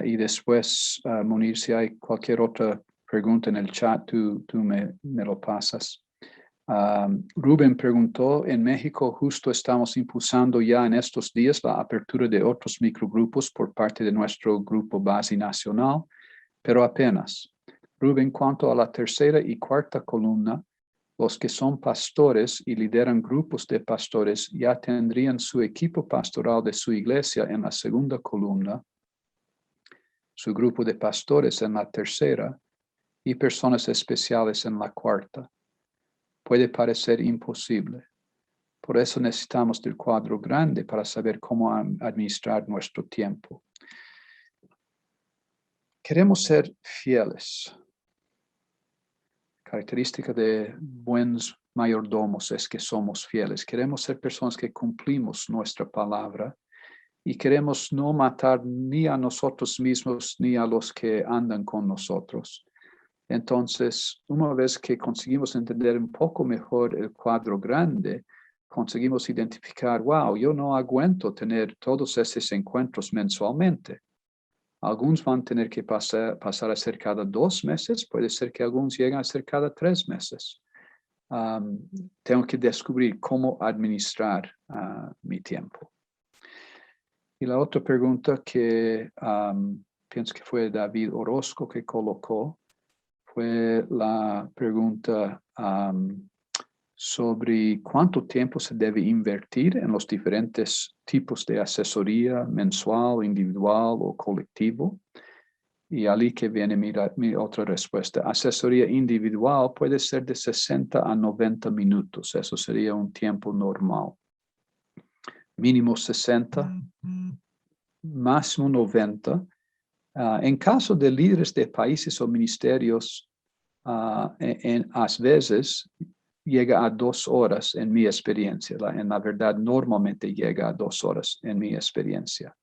Y después, Munir, si hay cualquier otra pregunta en el chat, tú me lo pasas. Rubén preguntó, en México justo estamos impulsando ya en estos días la apertura de otros microgrupos por parte de nuestro grupo base nacional, pero apenas. Rubén, cuanto a la tercera y cuarta columna, los que son pastores y lideran grupos de pastores ya tendrían su equipo pastoral de su iglesia en la segunda columna, su grupo de pastores en la tercera y personas especiales en la cuarta. Puede parecer imposible. Por eso necesitamos del cuadro grande para saber cómo administrar nuestro tiempo. Queremos ser fieles. Característica de buenos mayordomos es que somos fieles. Queremos ser personas que cumplimos nuestra palabra y queremos no matar ni a nosotros mismos ni a los que andan con nosotros. Entonces, una vez que conseguimos entender un poco mejor el cuadro grande, conseguimos identificar, wow, yo no aguanto tener todos esos encuentros mensualmente. Algunos van a tener que pasar a ser cada 2 meses, puede ser que algunos lleguen a ser cada 3 meses. Tengo que descubrir cómo administrar mi tiempo. Y la otra pregunta que pienso que fue David Orozco que colocó, fue la pregunta sobre cuánto tiempo se debe invertir en los diferentes tipos de asesoría mensual, individual o colectivo. Y allí que viene mi otra respuesta. Asesoría individual puede ser de 60 a 90 minutos. Eso sería un tiempo normal. Mínimo 60, máximo 90. En caso de líderes de países o ministerios, a veces llega a 2 horas en mi experiencia. En la verdad, normalmente llega a 2 horas en mi experiencia.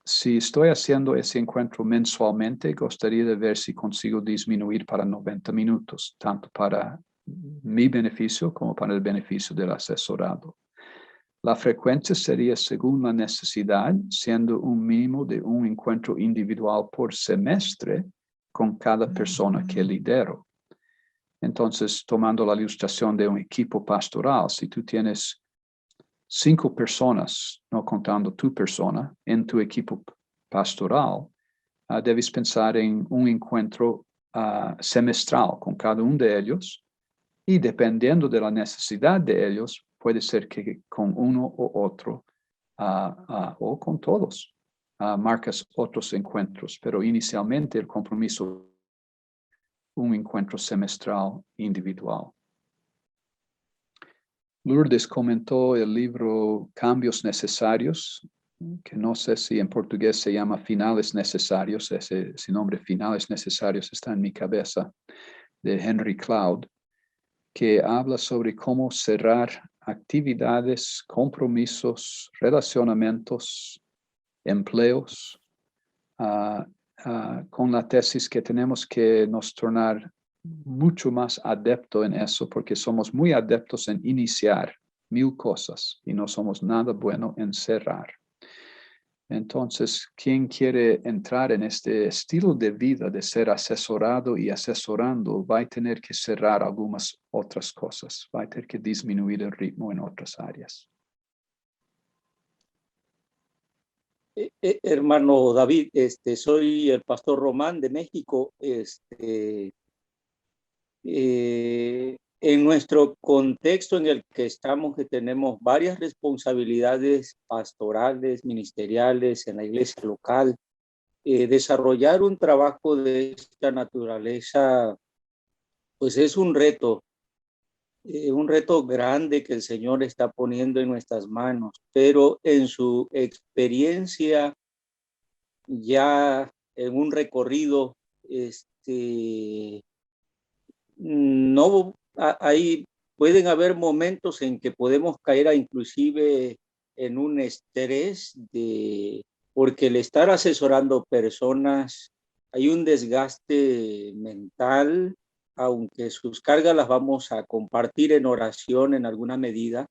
Si estoy haciendo ese encuentro mensualmente, gustaría de ver si consigo disminuir para 90 minutos, tanto para mi beneficio como para el beneficio del asesorado. La frecuencia sería según la necesidad, siendo un mínimo de un encuentro individual por semestre con cada persona que lidero. Entonces, tomando la ilustración de un equipo pastoral, si tú tienes 5 personas, no contando tu persona, en tu equipo pastoral, debes pensar en un encuentro semestral con cada uno de ellos y dependiendo de la necesidad de ellos, puede ser que con uno o otro o con todos marcas otros encuentros, pero inicialmente el compromiso un encuentro semestral individual. Lourdes comentó el libro Cambios Necesarios que no sé si en portugués se llama Finales Necesarios, ese nombre Finales Necesarios está en mi cabeza, de Henry Cloud, que habla sobre cómo cerrar actividades, compromisos, relacionamientos, empleos, con la tesis que tenemos que nos tornar mucho más adepto en eso, porque somos muy adeptos en iniciar 1000 cosas y no somos nada bueno en cerrar. Entonces, quien quiere entrar en este estilo de vida de ser asesorado y asesorando, va a tener que cerrar algunas otras cosas, va a tener que disminuir el ritmo en otras áreas. Hermano David, soy el pastor Román de México. En nuestro contexto en el que estamos, que tenemos varias responsabilidades pastorales, ministeriales en la iglesia local, desarrollar un trabajo de esta naturaleza, pues es un reto grande que el Señor está poniendo en nuestras manos, pero en su experiencia ya en un recorrido, no, ahí pueden haber momentos en que podemos caer inclusive en un estrés porque el estar asesorando personas, hay un desgaste mental, aunque sus cargas las vamos a compartir en oración en alguna medida,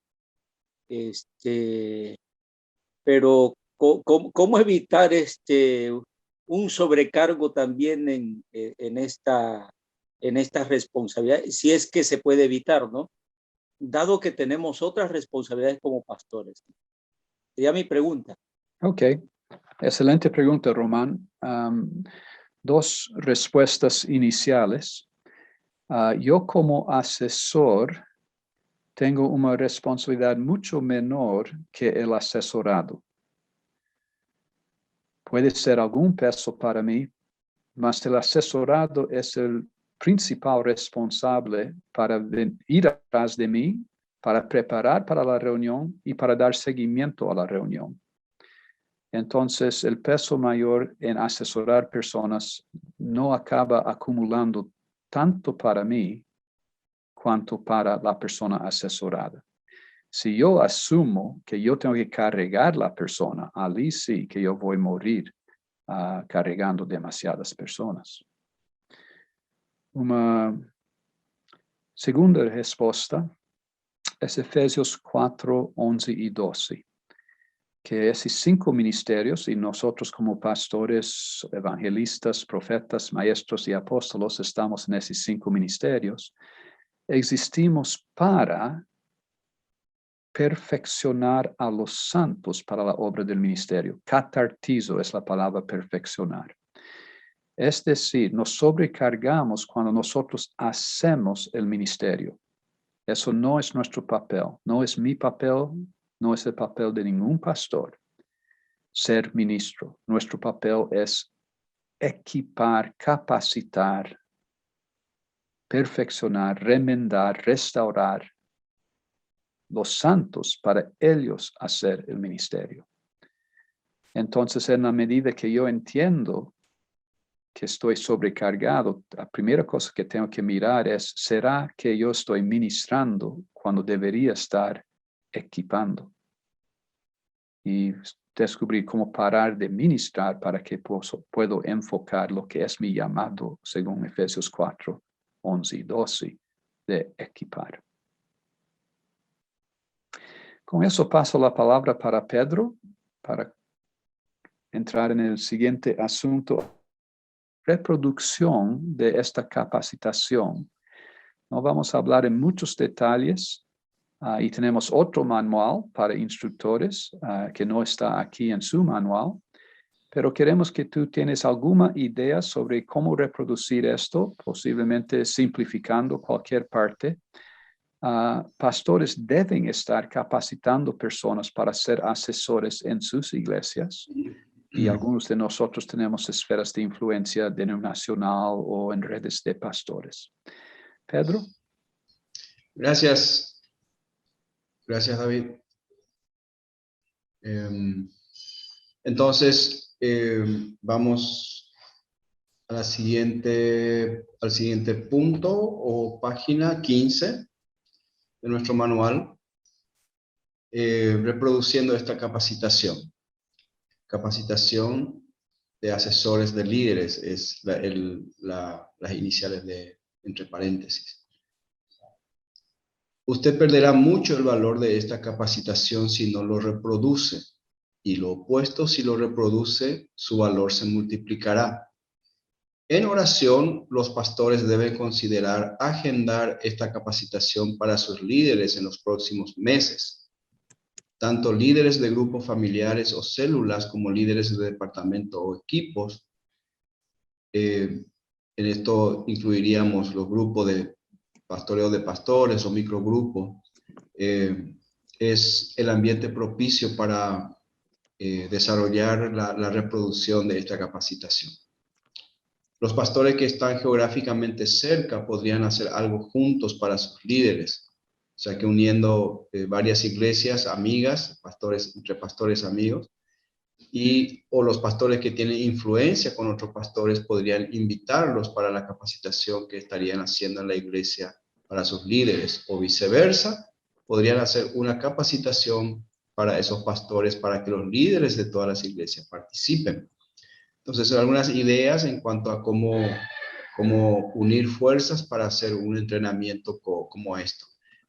pero ¿cómo evitar un sobrecargo también en esta responsabilidad, si es que se puede evitar, ¿no? Dado que tenemos otras responsabilidades como pastores. Sería mi pregunta. Ok, excelente pregunta, Román. Dos respuestas iniciales. Yo como asesor tengo una responsabilidad mucho menor que el asesorado. Puede ser algún peso para mí, mas el asesorado es el principal responsable para ir atrás de mí, para preparar para la reunión y para dar seguimiento a la reunión. Entonces, el peso mayor en asesorar personas no acaba acumulando tanto para mí cuanto para la persona asesorada. Si yo asumo que yo tengo que cargar la persona, allí sí que yo voy a morir cargando demasiadas personas. Una segunda respuesta es Efesios 4, 11 y 12, que esos 5 ministerios, y nosotros como pastores, evangelistas, profetas, maestros y apóstolos estamos en esos 5 ministerios, existimos para perfeccionar a los santos para la obra del ministerio. Catartizo es la palabra perfeccionar. Es decir, nos sobrecargamos cuando nosotros hacemos el ministerio. Eso no es nuestro papel, no es mi papel, no es el papel de ningún pastor. Ser ministro, nuestro papel es equipar, capacitar, perfeccionar, remendar, restaurar los santos para ellos hacer el ministerio. Entonces, en la medida que yo entiendo que estoy sobrecargado, la primera cosa que tengo que mirar es, ¿será que yo estoy ministrando cuando debería estar equipando? Y descubrir cómo parar de ministrar para que puedo enfocar lo que es mi llamado, según Efesios 4, 11 y 12, de equipar. Con eso paso la palabra para Pedro, para entrar en el siguiente asunto. Reproducción de esta capacitación. No vamos a hablar en muchos detalles y tenemos otro manual para instructores que no está aquí en su manual, pero queremos que tú tienes alguna idea sobre cómo reproducir esto, posiblemente simplificando cualquier parte. Pastores deben estar capacitando personas para ser asesores en sus iglesias. Y algunos de nosotros tenemos esferas de influencia denominacional o en redes de pastores. Pedro. Gracias. Gracias, David. Entonces, vamos a al siguiente punto o página 15 de nuestro manual, reproduciendo esta capacitación. Capacitación de asesores de líderes es las iniciales entre paréntesis. Usted perderá mucho el valor de esta capacitación si no lo reproduce, y lo opuesto, si lo reproduce, su valor se multiplicará. En oración, los pastores deben considerar agendar esta capacitación para sus líderes en los próximos meses. Tanto líderes de grupos familiares o células como líderes de departamento o equipos. En esto incluiríamos los grupos de pastoreo de pastores o microgrupos. Es el ambiente propicio para desarrollar la reproducción de esta capacitación. Los pastores que están geográficamente cerca podrían hacer algo juntos para sus líderes. O sea que uniendo varias iglesias amigas, entre pastores amigos, o los pastores que tienen influencia con otros pastores podrían invitarlos para la capacitación que estarían haciendo en la iglesia para sus líderes, o viceversa, podrían hacer una capacitación para esos pastores para que los líderes de todas las iglesias participen. Entonces, algunas ideas en cuanto a cómo unir fuerzas para hacer un entrenamiento como esto.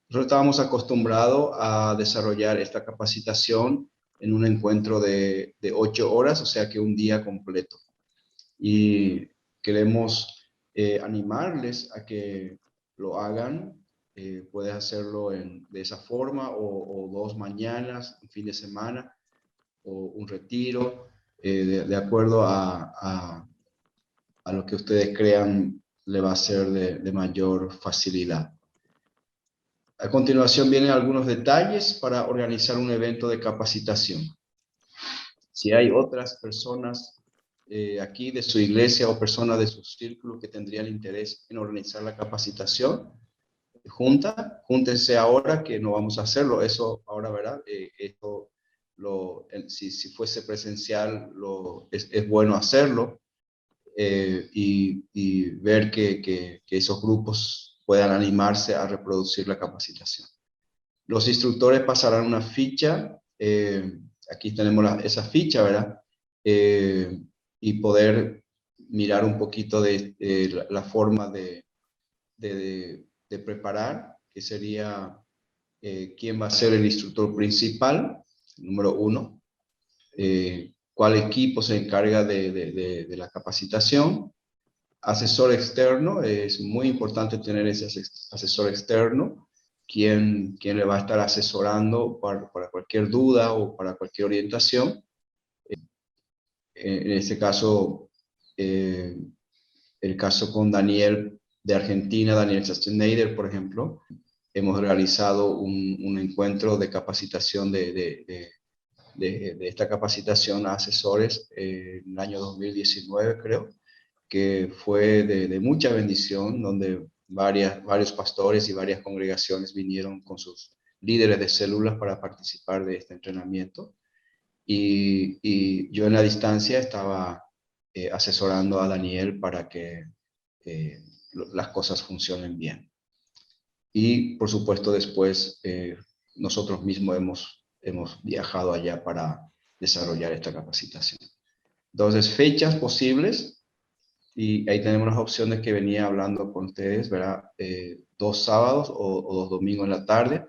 Nosotros estábamos acostumbrados a desarrollar esta capacitación en un encuentro de 8 horas, o sea que un día completo. Y queremos animarles a que lo hagan. Puedes hacerlo de esa forma, o 2 mañanas, un fin de semana, o un retiro, de acuerdo a lo que ustedes crean le va a ser de mayor facilidad. A continuación vienen algunos detalles para organizar un evento de capacitación. Si hay otras personas aquí de su iglesia o personas de su círculo que tendrían interés en organizar la capacitación, júntense ahora, que no vamos a hacerlo. Eso ahora, ¿verdad? Si fuese presencial, es bueno hacerlo, y ver que esos grupos puedan animarse a reproducir la capacitación. Los instructores pasarán una ficha, aquí tenemos esa ficha, ¿verdad? Y poder mirar un poquito de la forma de preparar, que sería quién va a ser el instructor principal, número 1, cuál equipo se encarga de la capacitación, asesor externo, es muy importante tener ese asesor externo, quien le va a estar asesorando para cualquier duda o para cualquier orientación. En este caso, el caso con Daniel de Argentina, Daniel Sachseneider, por ejemplo, hemos realizado un encuentro de capacitación de esta capacitación a asesores en el año 2019, creo, que fue de mucha bendición, donde varios pastores y varias congregaciones vinieron con sus líderes de células para participar de este entrenamiento. Y yo en la distancia estaba asesorando a Daniel para que las cosas funcionen bien. Y por supuesto después nosotros mismos hemos viajado allá para desarrollar esta capacitación. Entonces, fechas posibles. Y ahí tenemos las opciones que venía hablando con ustedes, ¿verdad? 2 sábados o 2 domingos en la tarde.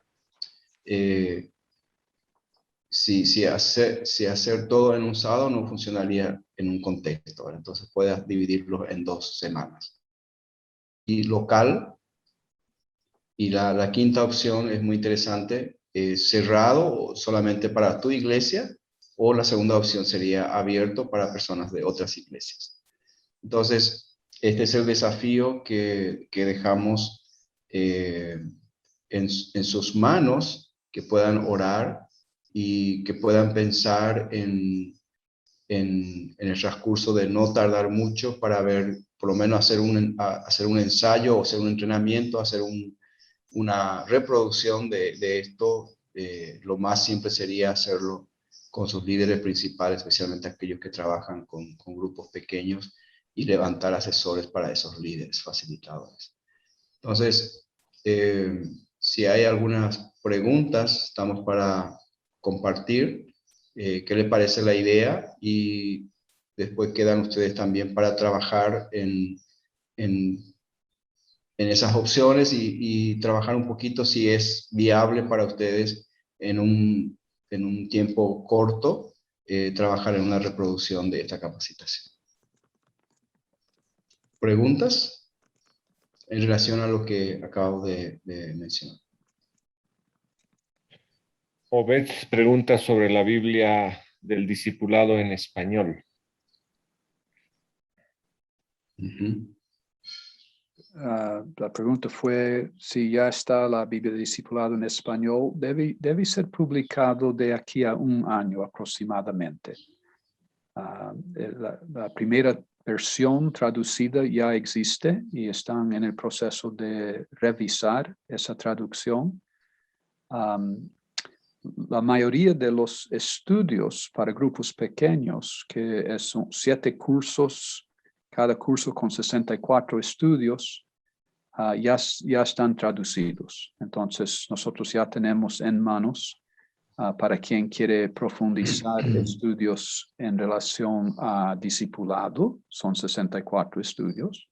Si hacer todo en un sábado no funcionaría en un contexto, ¿verdad? Entonces puedes dividirlo en 2 semanas. Y local, y la quinta opción es muy interesante, cerrado solamente para tu iglesia, o la segunda opción sería abierto para personas de otras iglesias. Entonces, este es el desafío que dejamos en sus manos, que puedan orar y que puedan pensar en el transcurso de no tardar mucho para ver, por lo menos hacer un ensayo o hacer un entrenamiento, hacer una reproducción de esto. Lo más simple sería hacerlo con sus líderes principales, especialmente aquellos que trabajan con grupos pequeños, y levantar asesores para esos líderes facilitadores. Entonces, si hay algunas preguntas, estamos para compartir qué le parece la idea, y después quedan ustedes también para trabajar en esas opciones y trabajar un poquito si es viable para ustedes en un tiempo corto, trabajar en una reproducción de esta capacitación. ¿Preguntas en relación a lo que acabo de mencionar? Obed pregunta sobre la Biblia del discipulado en español. La pregunta fue si ya está la Biblia de Discipulado en español. Debe ser publicado de aquí a un año aproximadamente. La primera versión traducida ya existe y están en el proceso de revisar esa traducción. La mayoría de los estudios para grupos pequeños, que son 7 cursos, cada curso con 64 estudios, ya están traducidos. Entonces, nosotros ya tenemos en manos para quien quiere profundizar estudios en relación a discipulado, son 64 estudios.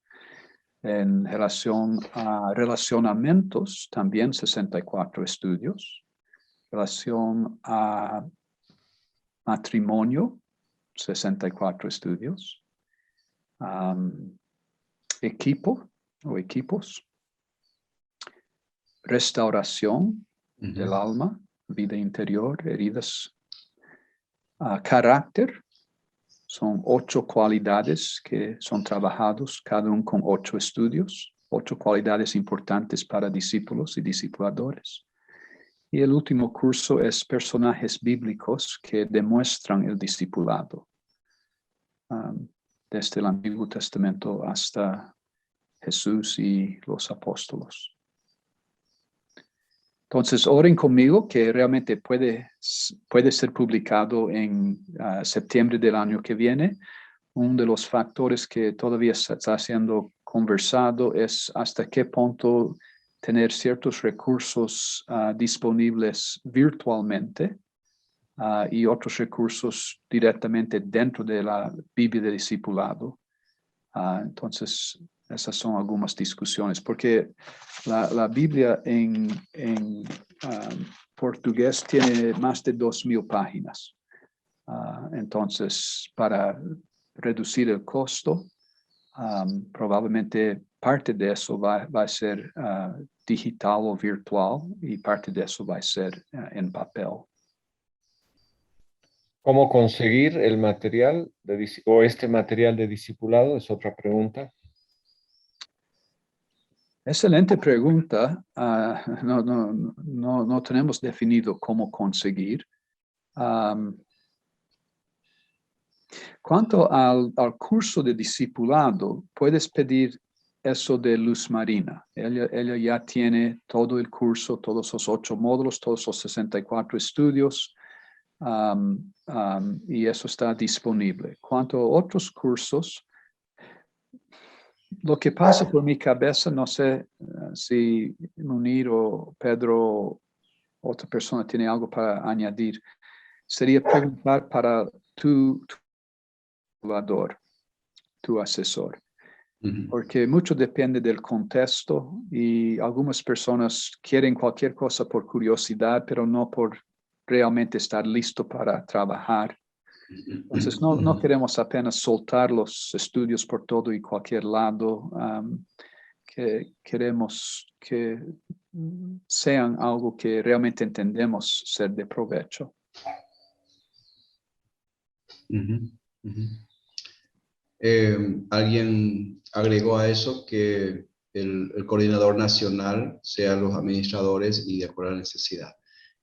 En relación a relacionamientos, también 64 estudios. Relación a matrimonio, 64 estudios. Equipo o equipos. Restauración del alma, vida interior, heridas. Carácter, son 8 cualidades que son trabajados, cada uno con 8 estudios, 8 cualidades importantes para discípulos y discipuladores. Y el último curso es personajes bíblicos que demuestran el discipulado, desde el Antiguo Testamento hasta Jesús y los apóstolos. Entonces, oren conmigo que realmente puede ser publicado en septiembre del año que viene. Uno de los factores que todavía está siendo conversado es hasta qué punto tener ciertos recursos disponibles virtualmente y otros recursos directamente dentro de la Biblia de Discipulado. Entonces, esas son algunas discusiones, porque la Biblia en portugués tiene más de 2,000 páginas. Entonces, para reducir el costo, probablemente parte de eso va a ser digital o virtual y parte de eso va a ser en papel. ¿Cómo conseguir el material o este material de discipulado? Es otra pregunta. Excelente pregunta. No tenemos definido cómo conseguir. Cuanto al curso de discipulado, puedes pedir eso de Luz Marina. Ella ya tiene todo el curso, todos los 8 módulos, todos los 64 estudios, y eso está disponible. Cuanto a otros cursos, lo que pasa por mi cabeza, no sé si Munir o Pedro, otra persona, tiene algo para añadir, sería preguntar para tu asesor. Porque mucho depende del contexto y algunas personas quieren cualquier cosa por curiosidad, pero no por realmente estar listo para trabajar. Entonces, no queremos apenas soltar los estudios por todo y cualquier lado. Que queremos que sean algo que realmente entendemos ser de provecho. Alguien agregó a eso que el coordinador nacional sea los administradores y de acuerdo a la necesidad.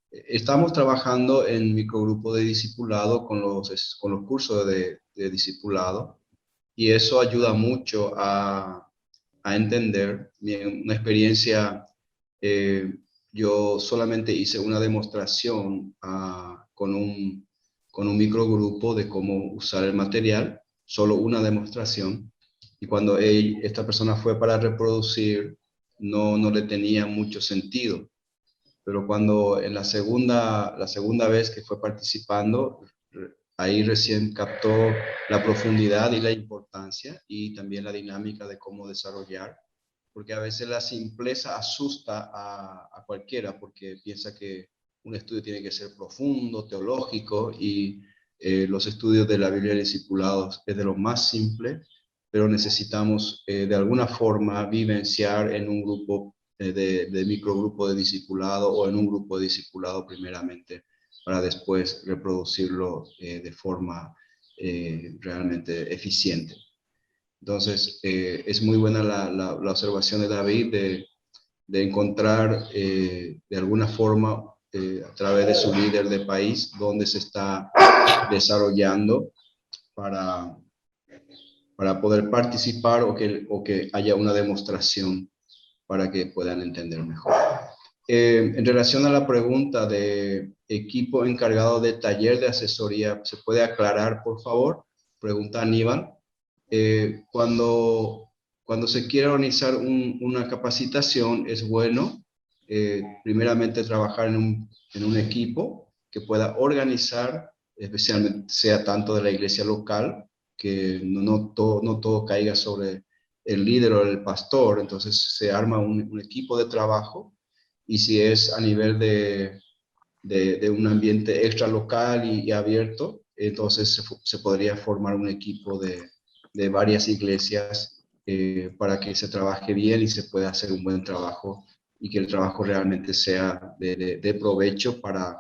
Estamos trabajando en microgrupo de discipulado con los cursos de discipulado, y eso ayuda mucho a entender. Una experiencia, yo solamente hice una demostración con con un microgrupo de cómo usar el material, solo una demostración, y cuando esta persona fue para reproducir, no le tenía mucho sentido. Pero cuando en la segunda vez que fue participando, ahí recién captó la profundidad y la importancia y también la dinámica de cómo desarrollar, porque a veces la simpleza asusta a cualquiera porque piensa que un estudio tiene que ser profundo, teológico, y los estudios de la Biblia de discipulados es de lo más simple, pero necesitamos de alguna forma vivenciar en un grupo de microgrupo de discipulado o en un grupo de discipulado primeramente, para después reproducirlo de forma realmente eficiente. Entonces, es muy buena la observación de David de encontrar de alguna forma a través de su líder de país donde se está desarrollando para poder participar o que haya una demostración para que puedan entender mejor. En relación a la pregunta de equipo encargado de taller de asesoría, ¿se puede aclarar, por favor? Pregunta Aníbal. Cuando se quiere organizar una capacitación, es bueno, primeramente, trabajar en un equipo que pueda organizar, especialmente sea tanto de la iglesia local, que no todo caiga sobre el líder o el pastor. Entonces se arma un equipo de trabajo, y si es a nivel de un ambiente extra local y abierto, entonces se podría formar un equipo de varias iglesias para que se trabaje bien y se pueda hacer un buen trabajo y que el trabajo realmente sea de provecho para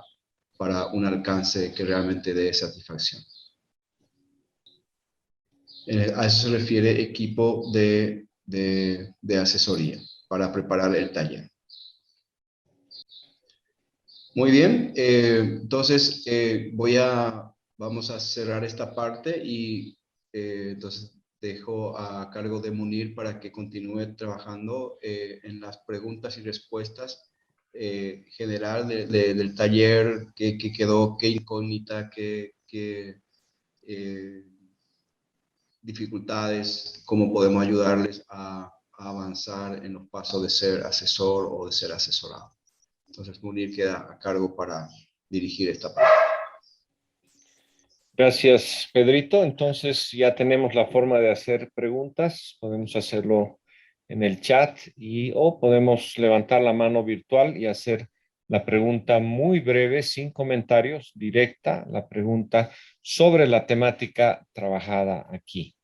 un alcance que realmente dé satisfacción. A eso se refiere equipo de asesoría para preparar el taller. Muy bien, entonces vamos a cerrar esta parte y entonces dejo a cargo de Munir para que continúe trabajando en las preguntas y respuestas general del taller, qué quedó, qué incógnita, qué dificultades, cómo podemos ayudarles a avanzar en los pasos de ser asesor o de ser asesorado. Entonces, Munir queda a cargo para dirigir esta parte. Gracias, Pedrito. Entonces ya tenemos la forma de hacer preguntas. Podemos hacerlo en el chat o podemos levantar la mano virtual y hacer la pregunta muy breve, sin comentarios, directa, la pregunta sobre la temática trabajada aquí.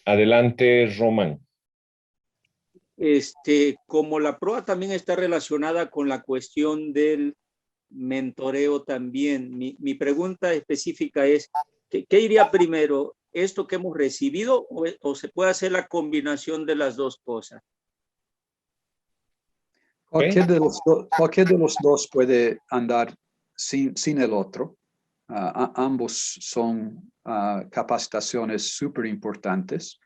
Adelante, Román. Como la prueba también está relacionada con la cuestión del mentoreo también, mi pregunta específica es, ¿qué iría primero? ¿Esto que hemos recibido o se puede hacer la combinación de las dos cosas? Cualquier de los dos puede andar sin el otro. Ambos son capacitaciones súper importantes.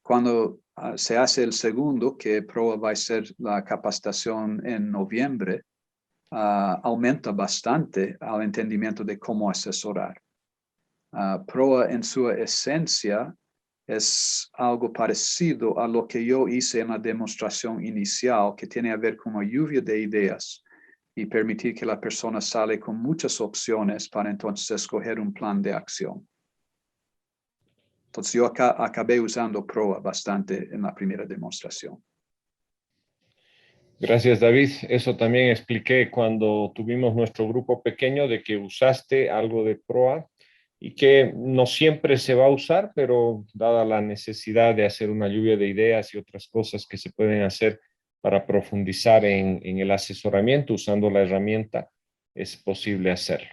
Cuando se hace el segundo, que PROA va a ser la capacitación en noviembre, aumenta bastante el entendimiento de cómo asesorar. PROA en su esencia es algo parecido a lo que yo hice en la demostración inicial, que tiene a ver con una lluvia de ideas y permitir que la persona sale con muchas opciones para entonces escoger un plan de acción. Entonces yo acabé usando PROA bastante en la primera demostración. Gracias, David. Eso también expliqué cuando tuvimos nuestro grupo pequeño, de que usaste algo de PROA y que no siempre se va a usar, pero dada la necesidad de hacer una lluvia de ideas y otras cosas que se pueden hacer para profundizar en el asesoramiento usando la herramienta, es posible hacerlo.